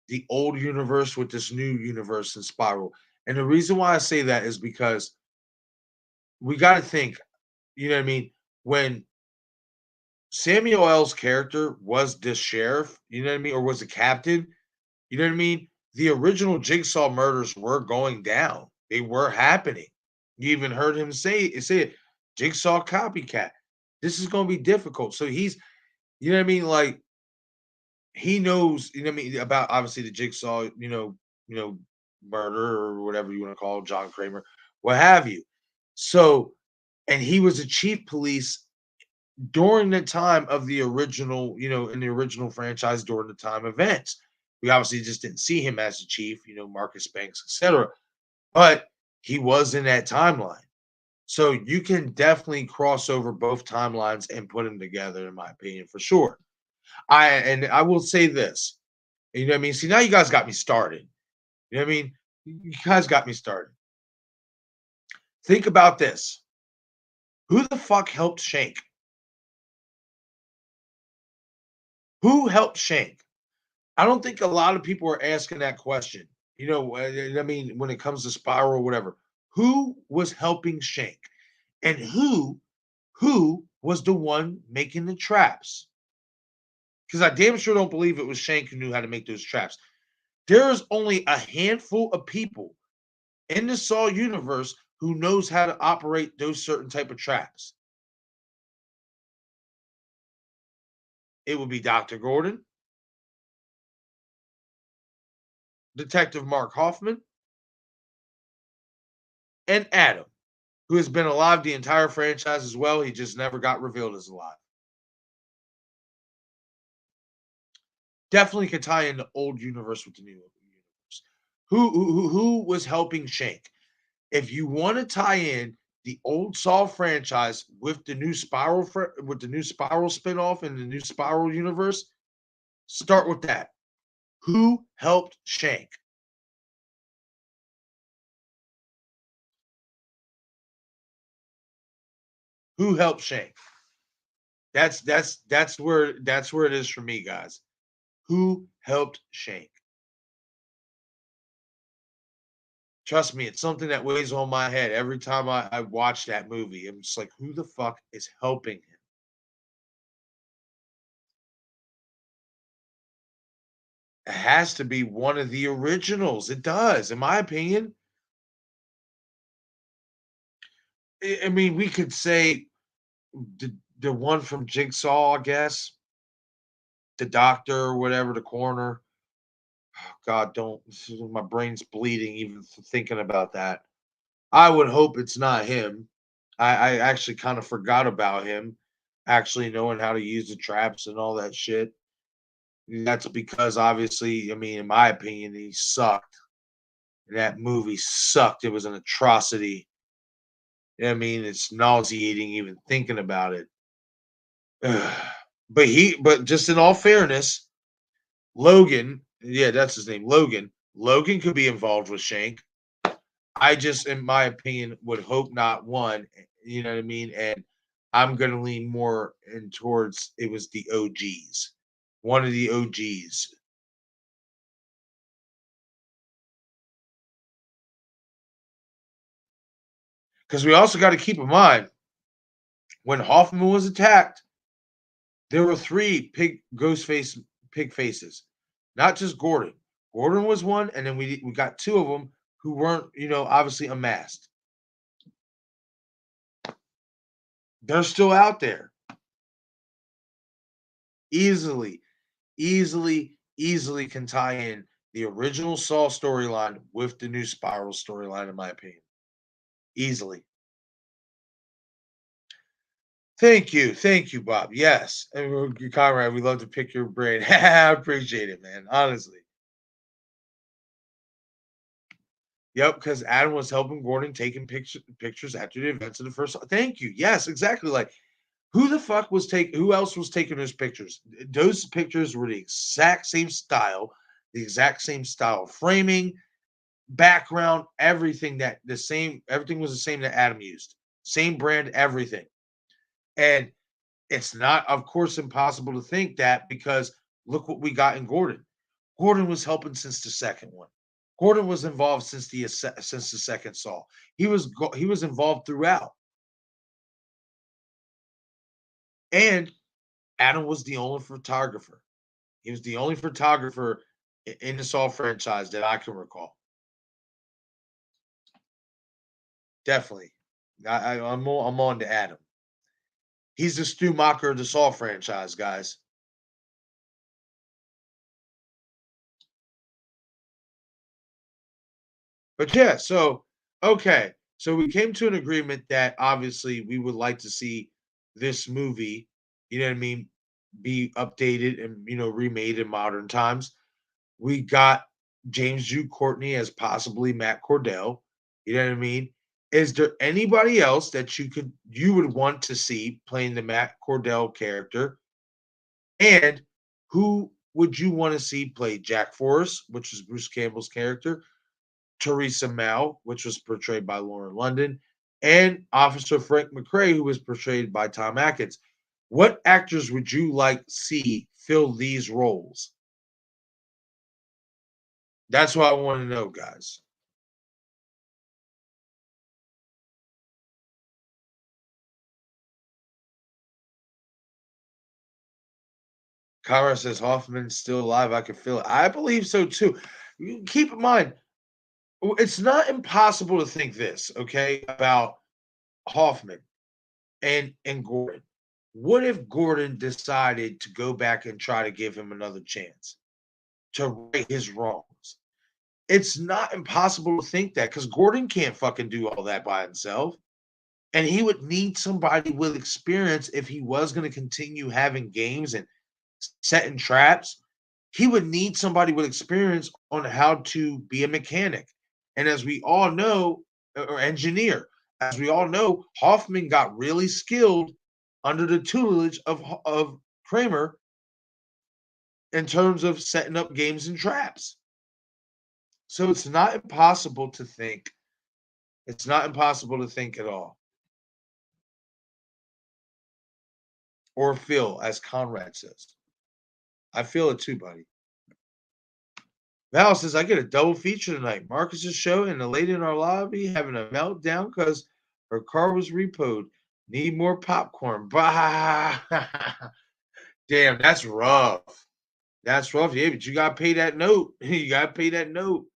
the old universe with this new universe in Spiral. And the reason why I say that is because we got to think, you know what I mean? When Samuel L's character was the sheriff, you know what I mean, or was the captain, you know what I mean? The original Jigsaw murders were going down. They were happening. You even heard him say it, Jigsaw copycat. This is going to be difficult. So he's, you know what I mean? Like he knows, you know what I mean, about obviously the Jigsaw, murder or whatever you want to call it, John Kramer, what have you. So, and he was a chief police during the time of the original, in the original franchise during the time events. We obviously just didn't see him as a chief, Marcus Banks, etc. But he was in that timeline. So you can definitely cross over both timelines and put them together, in my opinion, for sure. I will say this. You know what I mean? See, now you guys got me started. You know what I mean? You guys got me started. Think about this. Who the fuck helped Shank? Who helped Shank? I don't think a lot of people are asking that question. I mean, when it comes to Spiral or whatever, who was helping Shank, and who was the one making the traps? Because I damn sure don't believe it was Shank who knew how to make those traps. There is only a handful of people in the Saw universe who knows how to operate those certain type of traps. It would be Dr. Gordon, Detective Mark Hoffman, and Adam, who has been alive the entire franchise as well. He just never got revealed as alive. Definitely could tie in the old universe with the new universe. Who was helping Shank? If you want to tie in the old Saw franchise with the new Spiral spinoff and the new Spiral universe, start with that. Who helped Shank? Who helped Shank? That's where it is for me, guys. Who helped Shank? Trust me, it's something that weighs on my head every time I watch that movie. I'm just like, who the fuck is helping him? It has to be one of the originals. It does, in my opinion. I mean, we could say the one from Jigsaw, I guess. The doctor or whatever, the coroner. Oh, God, don't. My brain's bleeding even thinking about that. I would hope it's not him. I actually kind of forgot about him actually knowing how to use the traps and all that shit. That's because obviously, I mean, in my opinion, he sucked. That movie sucked. It was an atrocity. I mean, it's nauseating even thinking about it. But just in all fairness, Logan, yeah, that's his name, Logan. Logan could be involved with Shank. I just, in my opinion, would hope not one. You know what I mean? And I'm gonna lean more in towards it was the OGs, one of the OGs, because we also got to keep in mind when Hoffman was attacked, there were three pig faces, not just Gordon. Gordon was one, and then we got two of them who weren't, obviously unmasked. They're still out there. Easily, easily can tie in the original Saw storyline with the new Spiral storyline, in my opinion. Easily. Thank you, Bob. Yes, and Conrad, we love to pick your brain. I appreciate it, man. Honestly. Yep, because Adam was helping Gordon taking pictures after the events of the first. Thank you. Yes, exactly. Like, who else was taking those pictures? Those pictures were the exact same style, the exact same style of framing, background, everything was the same that Adam used. Same brand, everything. And it's not, of course, impossible to think that because look what we got in Gordon. Gordon was helping since the second one. Gordon was involved since the second Saw. He was involved throughout. And Adam was the only photographer. He was the only photographer in the Saw franchise that I can recall. Definitely. I'm on to Adam. He's the Stu Macher of the Saw franchise, guys. But yeah, so okay. So we came to an agreement that obviously we would like to see this movie, you know what I mean, be updated and remade in modern times. We got James Jude Courtney as possibly Matt Cordell. You know what I mean? Is there anybody else that you would want to see playing the Matt Cordell character? And who would you want to see play Jack Forrest, which is Bruce Campbell's character, Teresa Mao, which was portrayed by Lauren London, and Officer Frank McRae, who was portrayed by Tom Atkins? What actors would you like to see fill these roles? That's what I want to know, guys. Conrad says Hoffman's still alive. I can feel it. I believe so too. Keep in mind, it's not impossible to think this, okay, about Hoffman and Gordon. What if Gordon decided to go back and try to give him another chance to right his wrongs? It's not impossible to think that because Gordon can't fucking do all that by himself. And he would need somebody with experience if he was going to continue having games and setting traps. He would need somebody with experience on how to be a mechanic. And as we all know, or engineer, as we all know, Hoffman got really skilled under the tutelage of Kramer in terms of setting up games and traps. So it's not impossible to think. It's not impossible to think at all. Or feel, as Conrad says. I feel it too, buddy. Val says, I get a double feature tonight. Marcus's show and the lady in our lobby having a meltdown because her car was repoed. Need more popcorn. Bah. Damn, that's rough. That's rough. Yeah, but you gotta pay that note. You gotta pay that note.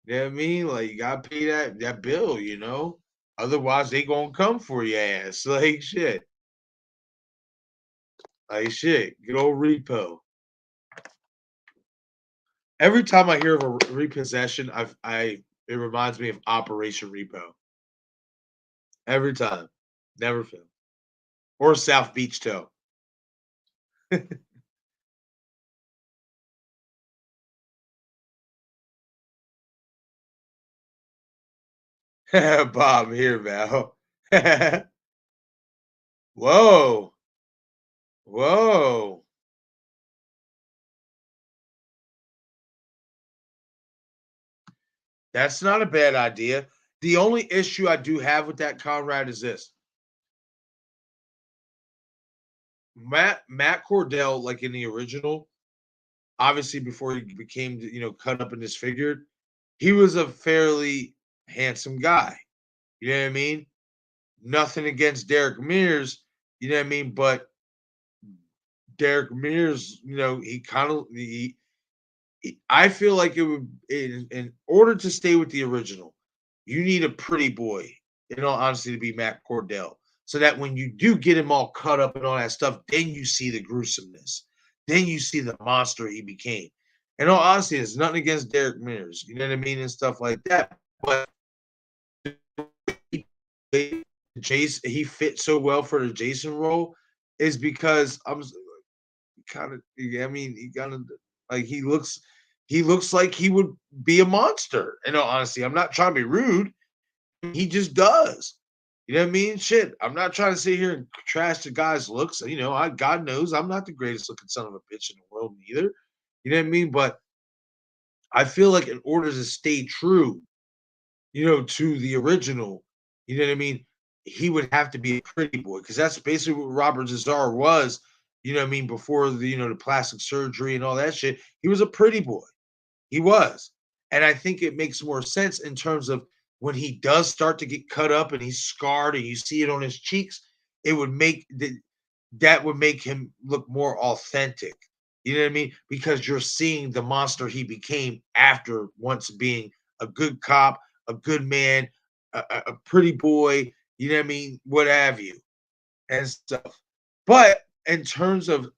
You know what I mean? Like you gotta pay that bill, you know? Otherwise they gonna come for your ass. Like shit. Like shit. Good old repo. Every time I hear of a repossession, it reminds me of Operation Repo. Every time. Never fail. Or South Beach Toe. Bob, here, Val. Whoa. Whoa. That's not a bad idea. The only issue I do have with that, Conrad, is this. Matt Cordell, like in the original, obviously before he became, cut up and disfigured, he was a fairly handsome guy. You know what I mean? Nothing against Derek Mears, you know what I mean? But Derek Mears, he kind of I feel like it would in order to stay with the original, you need a pretty boy, in all honesty, to be Matt Cordell. So that when you do get him all cut up and all that stuff, then you see the gruesomeness. Then you see the monster he became. In all honesty, there's nothing against Derek Mears, you know what I mean, and stuff like that. But Jason, he fit so well for the Jason role is because I'm kind of, I mean, he kind of like he looks like he would be a monster. In all honesty, I'm not trying to be rude. He just does. You know what I mean? Shit. I'm not trying to sit here and trash the guy's looks. God knows I'm not the greatest looking son of a bitch in the world either. You know what I mean? But I feel like in order to stay true, to the original, you know what I mean? He would have to be a pretty boy because that's basically what Robert Zazar was, you know what I mean, before the plastic surgery and all that shit. He was a pretty boy. He was. And I think it makes more sense in terms of when he does start to get cut up and he's scarred and you see it on his cheeks, it would make that would make him look more authentic. You know what I mean? Because you're seeing the monster he became after once being a good cop, a good man, a pretty boy, you know what I mean? What have you, and stuff. But in terms of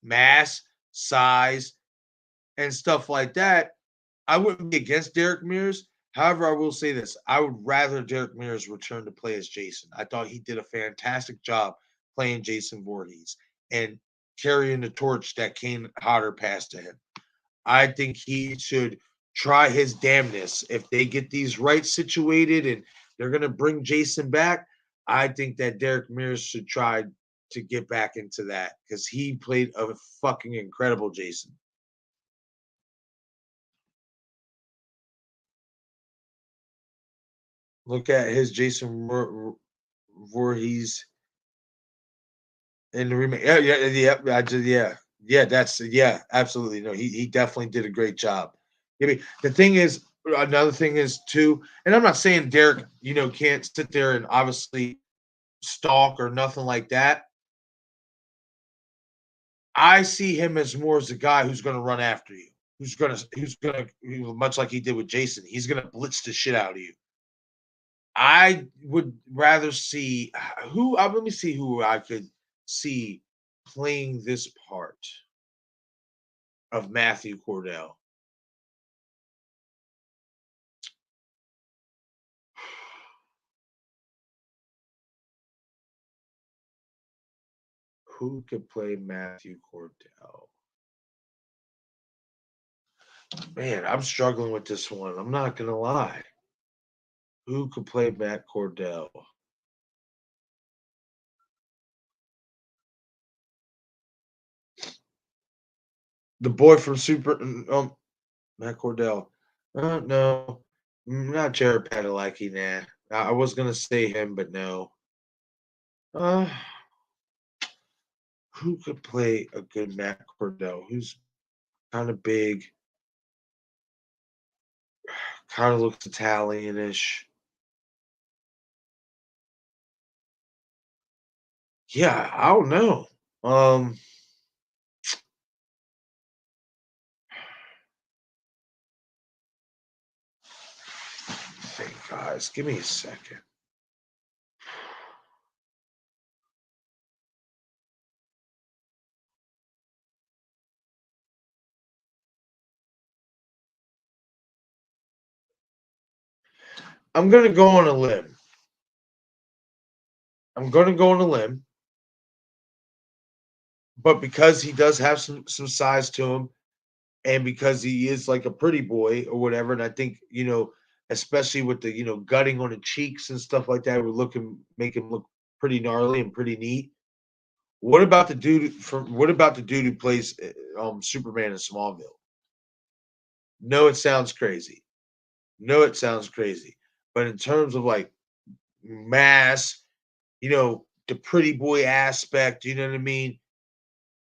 mass, size, and stuff like that, I wouldn't be against Derek Mears. However, I will say this. I would rather Derek Mears return to play as Jason. I thought he did a fantastic job playing Jason Voorhees and carrying the torch that Kane Hodder passed to him. I think he should try his damnness. If they get these rights situated and they're going to bring Jason back, I think that Derek Mears should try to get back into that because he played a fucking incredible Jason. Look at his Jason Voorhees in the remake. Yeah, absolutely. No, he definitely did a great job. I mean, the thing is, another thing is too, and I'm not saying Derek, can't sit there and obviously stalk or nothing like that. I see him as more as a guy who's going to run after you, much like he did with Jason. He's going to blitz the shit out of you. I would rather see let me see who I could see playing this part of Matthew Cordell. Who could play Matthew Cordell? Man, I'm struggling with this one. I'm not gonna lie. Who could play Matt Cordell? The boy from Matt Cordell. No, not Jared Padalecki. Nah, I was gonna say him, but no. Uh, who could play a good Matt Cordell? Who's kind of big, kind of looks Italianish. Yeah, I don't know. Um, think, guys, give me a second. I'm gonna go on a limb. I'm gonna go on a limb, but because he does have some size to him, and because he is like a pretty boy or whatever, and I think especially with the gutting on the cheeks and stuff like that, would make him look pretty gnarly and pretty neat. What about the dude who plays Superman in Smallville? No, it sounds crazy. No, it sounds crazy. But in terms of like mass, the pretty boy aspect, you know what I mean?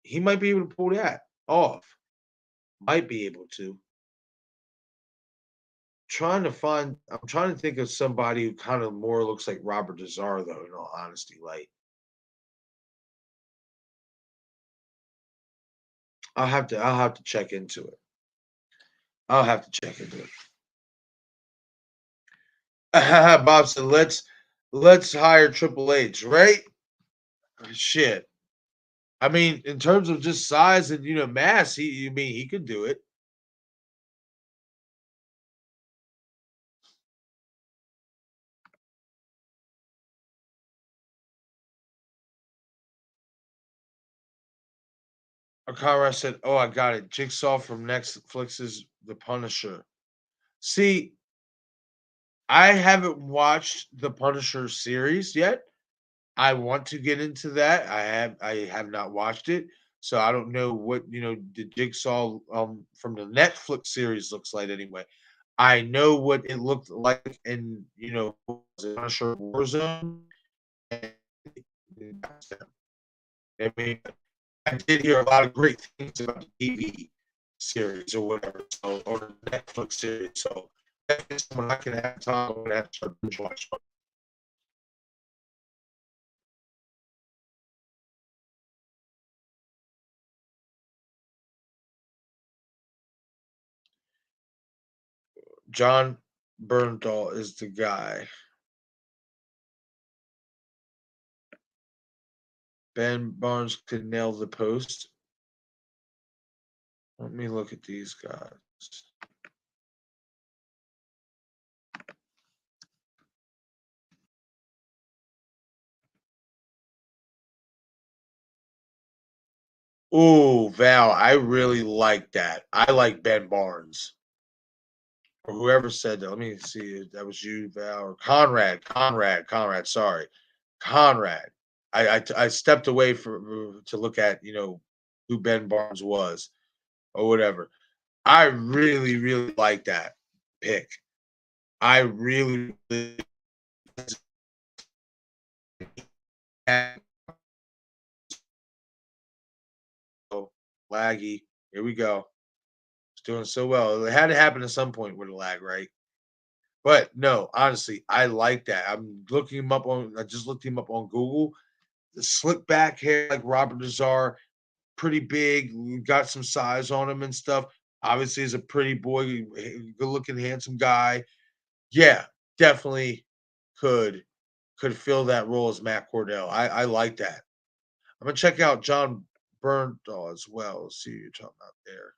He might be able to pull that off. Might be able to. I'm trying to think of somebody who kind of more looks like Robert Dazar, though, in all honesty. Like, I'll have to check into it. I'll have to check into it. Bob said, let's hire Triple H, right? Shit. I mean, in terms of just size and mass, he could do it. Akara said, "Oh, I got it. Jigsaw from Netflix's The Punisher." See, I haven't watched the Punisher series yet. I want to get into that. I have not watched it, so I don't know what the Jigsaw from the Netflix series looks like anyway. I know what it looked like in Punisher Warzone. I mean, I did hear a lot of great things about the TV series or whatever, or the Netflix series. So that's when I can have time. I'm gonna have to start binge watching. John Bernthal is the guy. Ben Barnes could nail the post. Let me look at these guys. Ooh, Val, I really like that. I like Ben Barnes. Or whoever said that. Let me see if that was you, Val, or Conrad. Sorry, Conrad. I stepped away to look at who Ben Barnes was or whatever. I really really like that pick. I really, really laggy. Here we go. It's doing so well. It had to happen at some point with the lag, right? But no, honestly, I like that. I just looked him up on Google. The slick back hair like Robert Nazar, pretty big, got some size on him and stuff. Obviously, is a pretty boy, good looking, handsome guy. Yeah, definitely could fill that role as Matt Cordell. I like that. I'm gonna check out John Bernthal as well. See what you're talking about there.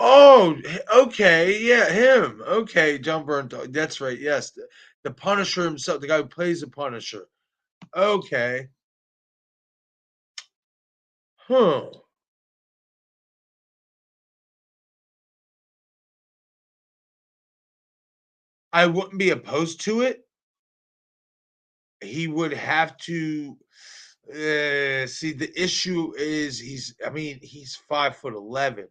Oh, okay, yeah, him. Okay, John Bernthal. That's right. Yes, the Punisher himself, the guy who plays the Punisher. Okay, huh? I wouldn't be opposed to it. He would have to see. The issue is I mean, he's 5'11".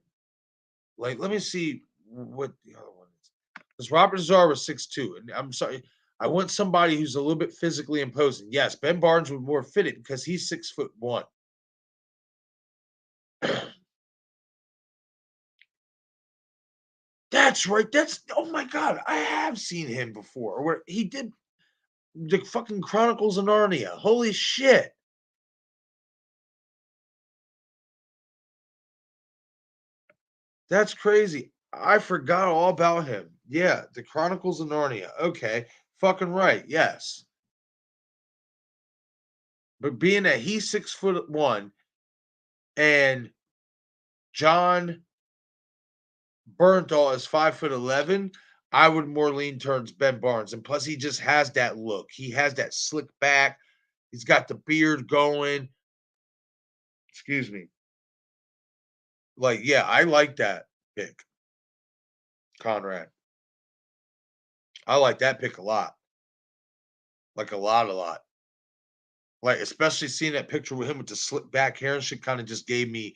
Like, let me see what the other one is. Because Robert Zarr was 6'2", and I'm sorry, I want somebody who's a little bit physically imposing. Yes, Ben Barnes would more fit it because he's 6'1". That's right. That's oh my god, I have seen him before. Where he did the fucking Chronicles of Narnia. Holy shit. That's crazy. I forgot all about him. Yeah, the Chronicles of Narnia. Okay. Fucking right. Yes. But being that he's 6'1" and John Bernthal is 5'11", I would more lean towards Ben Barnes. And plus, he just has that look. He has that slick back. He's got the beard going. Excuse me. Like, yeah, I like that pick, Conrad. I like that pick a lot. Like a lot, a lot. Like, especially seeing that picture with him with the slick back hair and shit kind of just gave me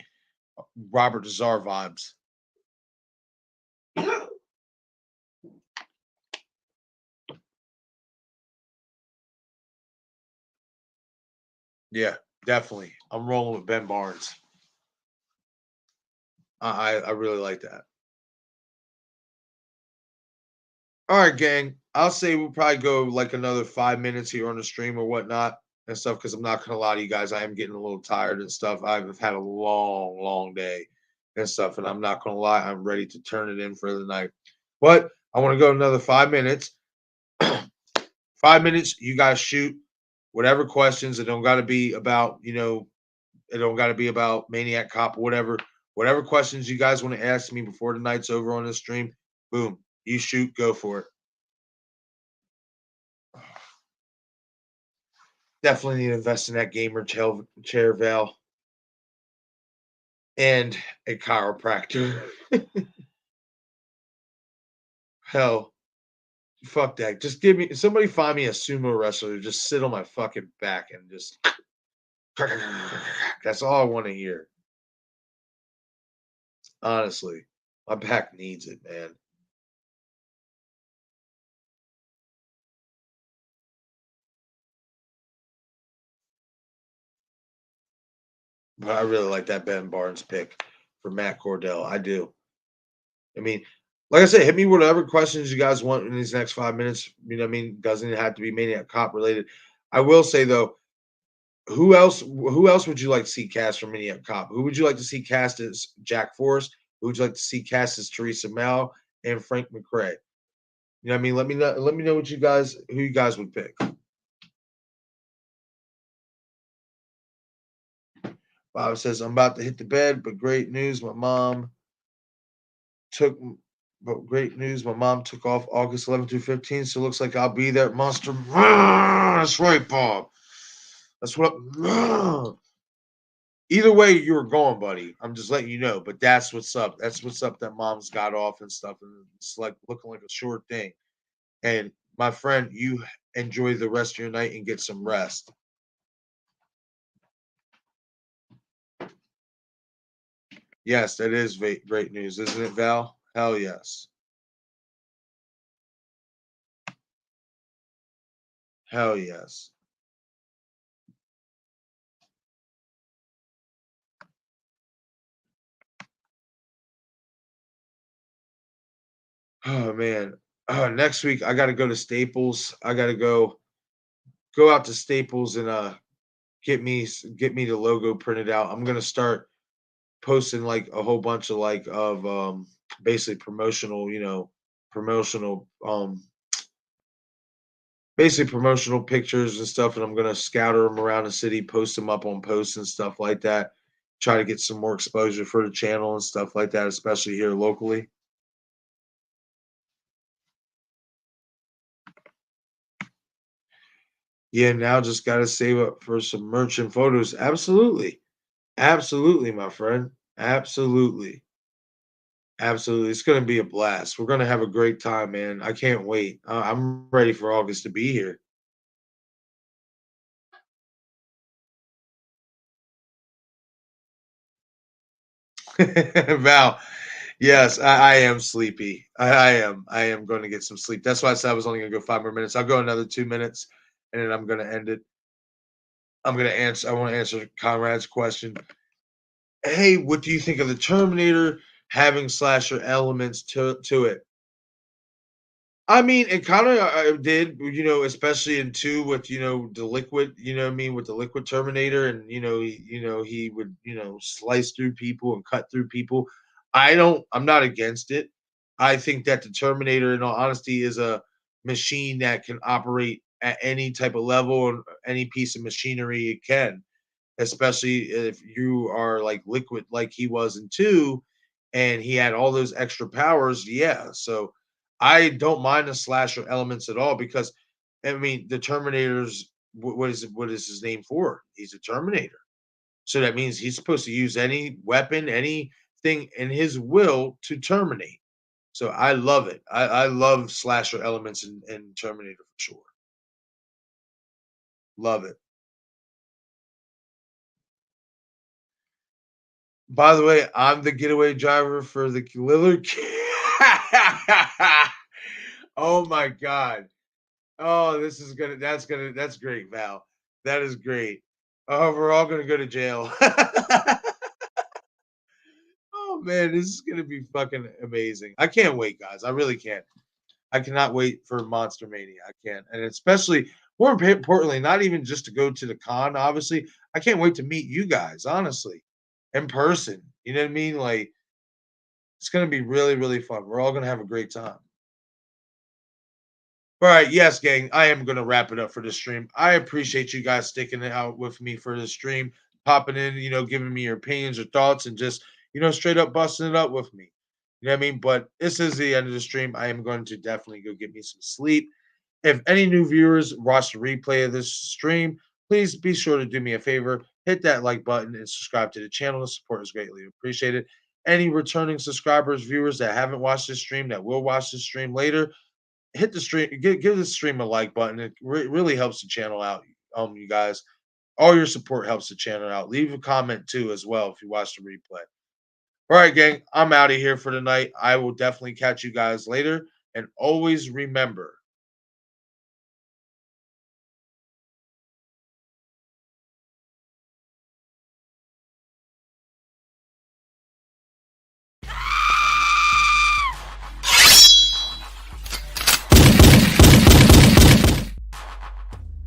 Robert Lazar vibes. Yeah, definitely. I'm rolling with Ben Barnes. I really like that. All right, gang. I'll say we'll probably go like another 5 minutes here on the stream or whatnot and stuff because I'm not gonna lie to you guys. I am getting a little tired and stuff. I've had a long, long day and stuff, and I'm not gonna lie, I'm ready to turn it in for the night. But I want to go another 5 minutes. 5 minutes, you guys shoot whatever questions. It don't gotta be about, it don't gotta be about Maniac Cop or whatever. Whatever questions you guys want to ask me before the night's over on the stream, boom, you shoot, go for it. Definitely need to invest in that gamer chair, Val, and a chiropractor. Hell, fuck that. Just give me somebody find me a sumo wrestler to just sit on my fucking back and just that's all I want to hear. Honestly, my back needs it, man. But I really like that Ben Barnes pick for Matt Cordell. I do. I mean, like I said, hit me with whatever questions you guys want in these next 5 minutes. You know what I mean? Doesn't have to be Maniac Cop related. I will say though, who else would you like to see cast for Maniac Cop? Who would you like to see cast as Jack Forrest? Who would you like to see cast as Teresa Mel and Frank McRae? You know what I mean? Let me know who you guys would pick. Bob says, I'm about to hit the bed, but great news. Took great news. My mom took off August 11th through 15th, so it looks like I'll be there at Monster. That's right, Bob. That's what. Either way you were going, buddy. I'm just letting you know. But that's what's up. That's what's up. That mom's got off and stuff, and it's like looking like a short thing. And my friend, you enjoy the rest of your night and get some rest. Yes, that is great news, isn't it, Val? Hell yes. Hell yes. Oh man. Next week I got to go to Staples. I got to go out to Staples and get me the logo printed out. I'm gonna start posting like a whole bunch of basically promotional, promotional basically promotional pictures and stuff, and I'm gonna scatter them around the city, post them up on posts and stuff like that try to get some more exposure for the channel and stuff like that, especially here locally. Yeah, now just got to save up for some merch and photos. Absolutely. Absolutely, my friend. Absolutely. Absolutely. It's going to be a blast. We're going to have a great time, man. I can't wait. I'm ready for August to be here. Val, yes, I am sleepy. I am. I am going to get some sleep. That's why I said I was only going to go 5 more minutes. I'll go another 2 minutes and then I'm going to end it. I'm going to answer. I want to answer Conrad's question. Hey, what do you think of the Terminator having slasher elements to it? I mean, it kind of did, especially in two with the liquid, what I mean, with the liquid Terminator, and he would slice through people and cut through people. I'm not against it. I think that the Terminator, in all honesty, is a machine that can operate at any type of level and any piece of machinery it can, especially if you are like liquid like he was in two, and he had all those extra powers. Yeah, so I don't mind the slasher elements at all because I mean the Terminator's what is his name for? He's a Terminator. So that means he's supposed to use any weapon, anything in his will to terminate. So I love it. I love slasher elements in Terminator for sure. Love it. By the way, I'm the getaway driver for the Lillard. Oh my god. Oh, that's great, Val. That is great. Oh, we're all gonna go to jail. Oh man, this is gonna be fucking amazing. I can't wait, guys. I really can't. I cannot wait for Monster Mania. I can't. And especially more importantly, not even just to go to the con, obviously. I can't wait to meet you guys, honestly, in person. You know what I mean? Like it's gonna be really, really fun. We're all gonna have a great time. All right, yes, gang. I am gonna wrap it up for the stream. I appreciate you guys sticking it out with me for the stream, popping in, giving me your opinions or thoughts, and just straight up busting it up with me. You know what I mean? But this is the end of the stream. I am going to definitely go get me some sleep. If any new viewers watch the replay of this stream, please be sure to do me a favor, hit that like button and subscribe to the channel. The support is greatly appreciated. Any returning subscribers, viewers that haven't watched this stream, that will watch this stream later, hit the stream, give the stream a like button. It really helps the channel out. You guys, all your support helps the channel out. Leave a comment too as well if you watch the replay. All right, gang, I'm out of here for tonight. I will definitely catch you guys later, and always remember.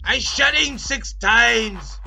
I shot him 6 times.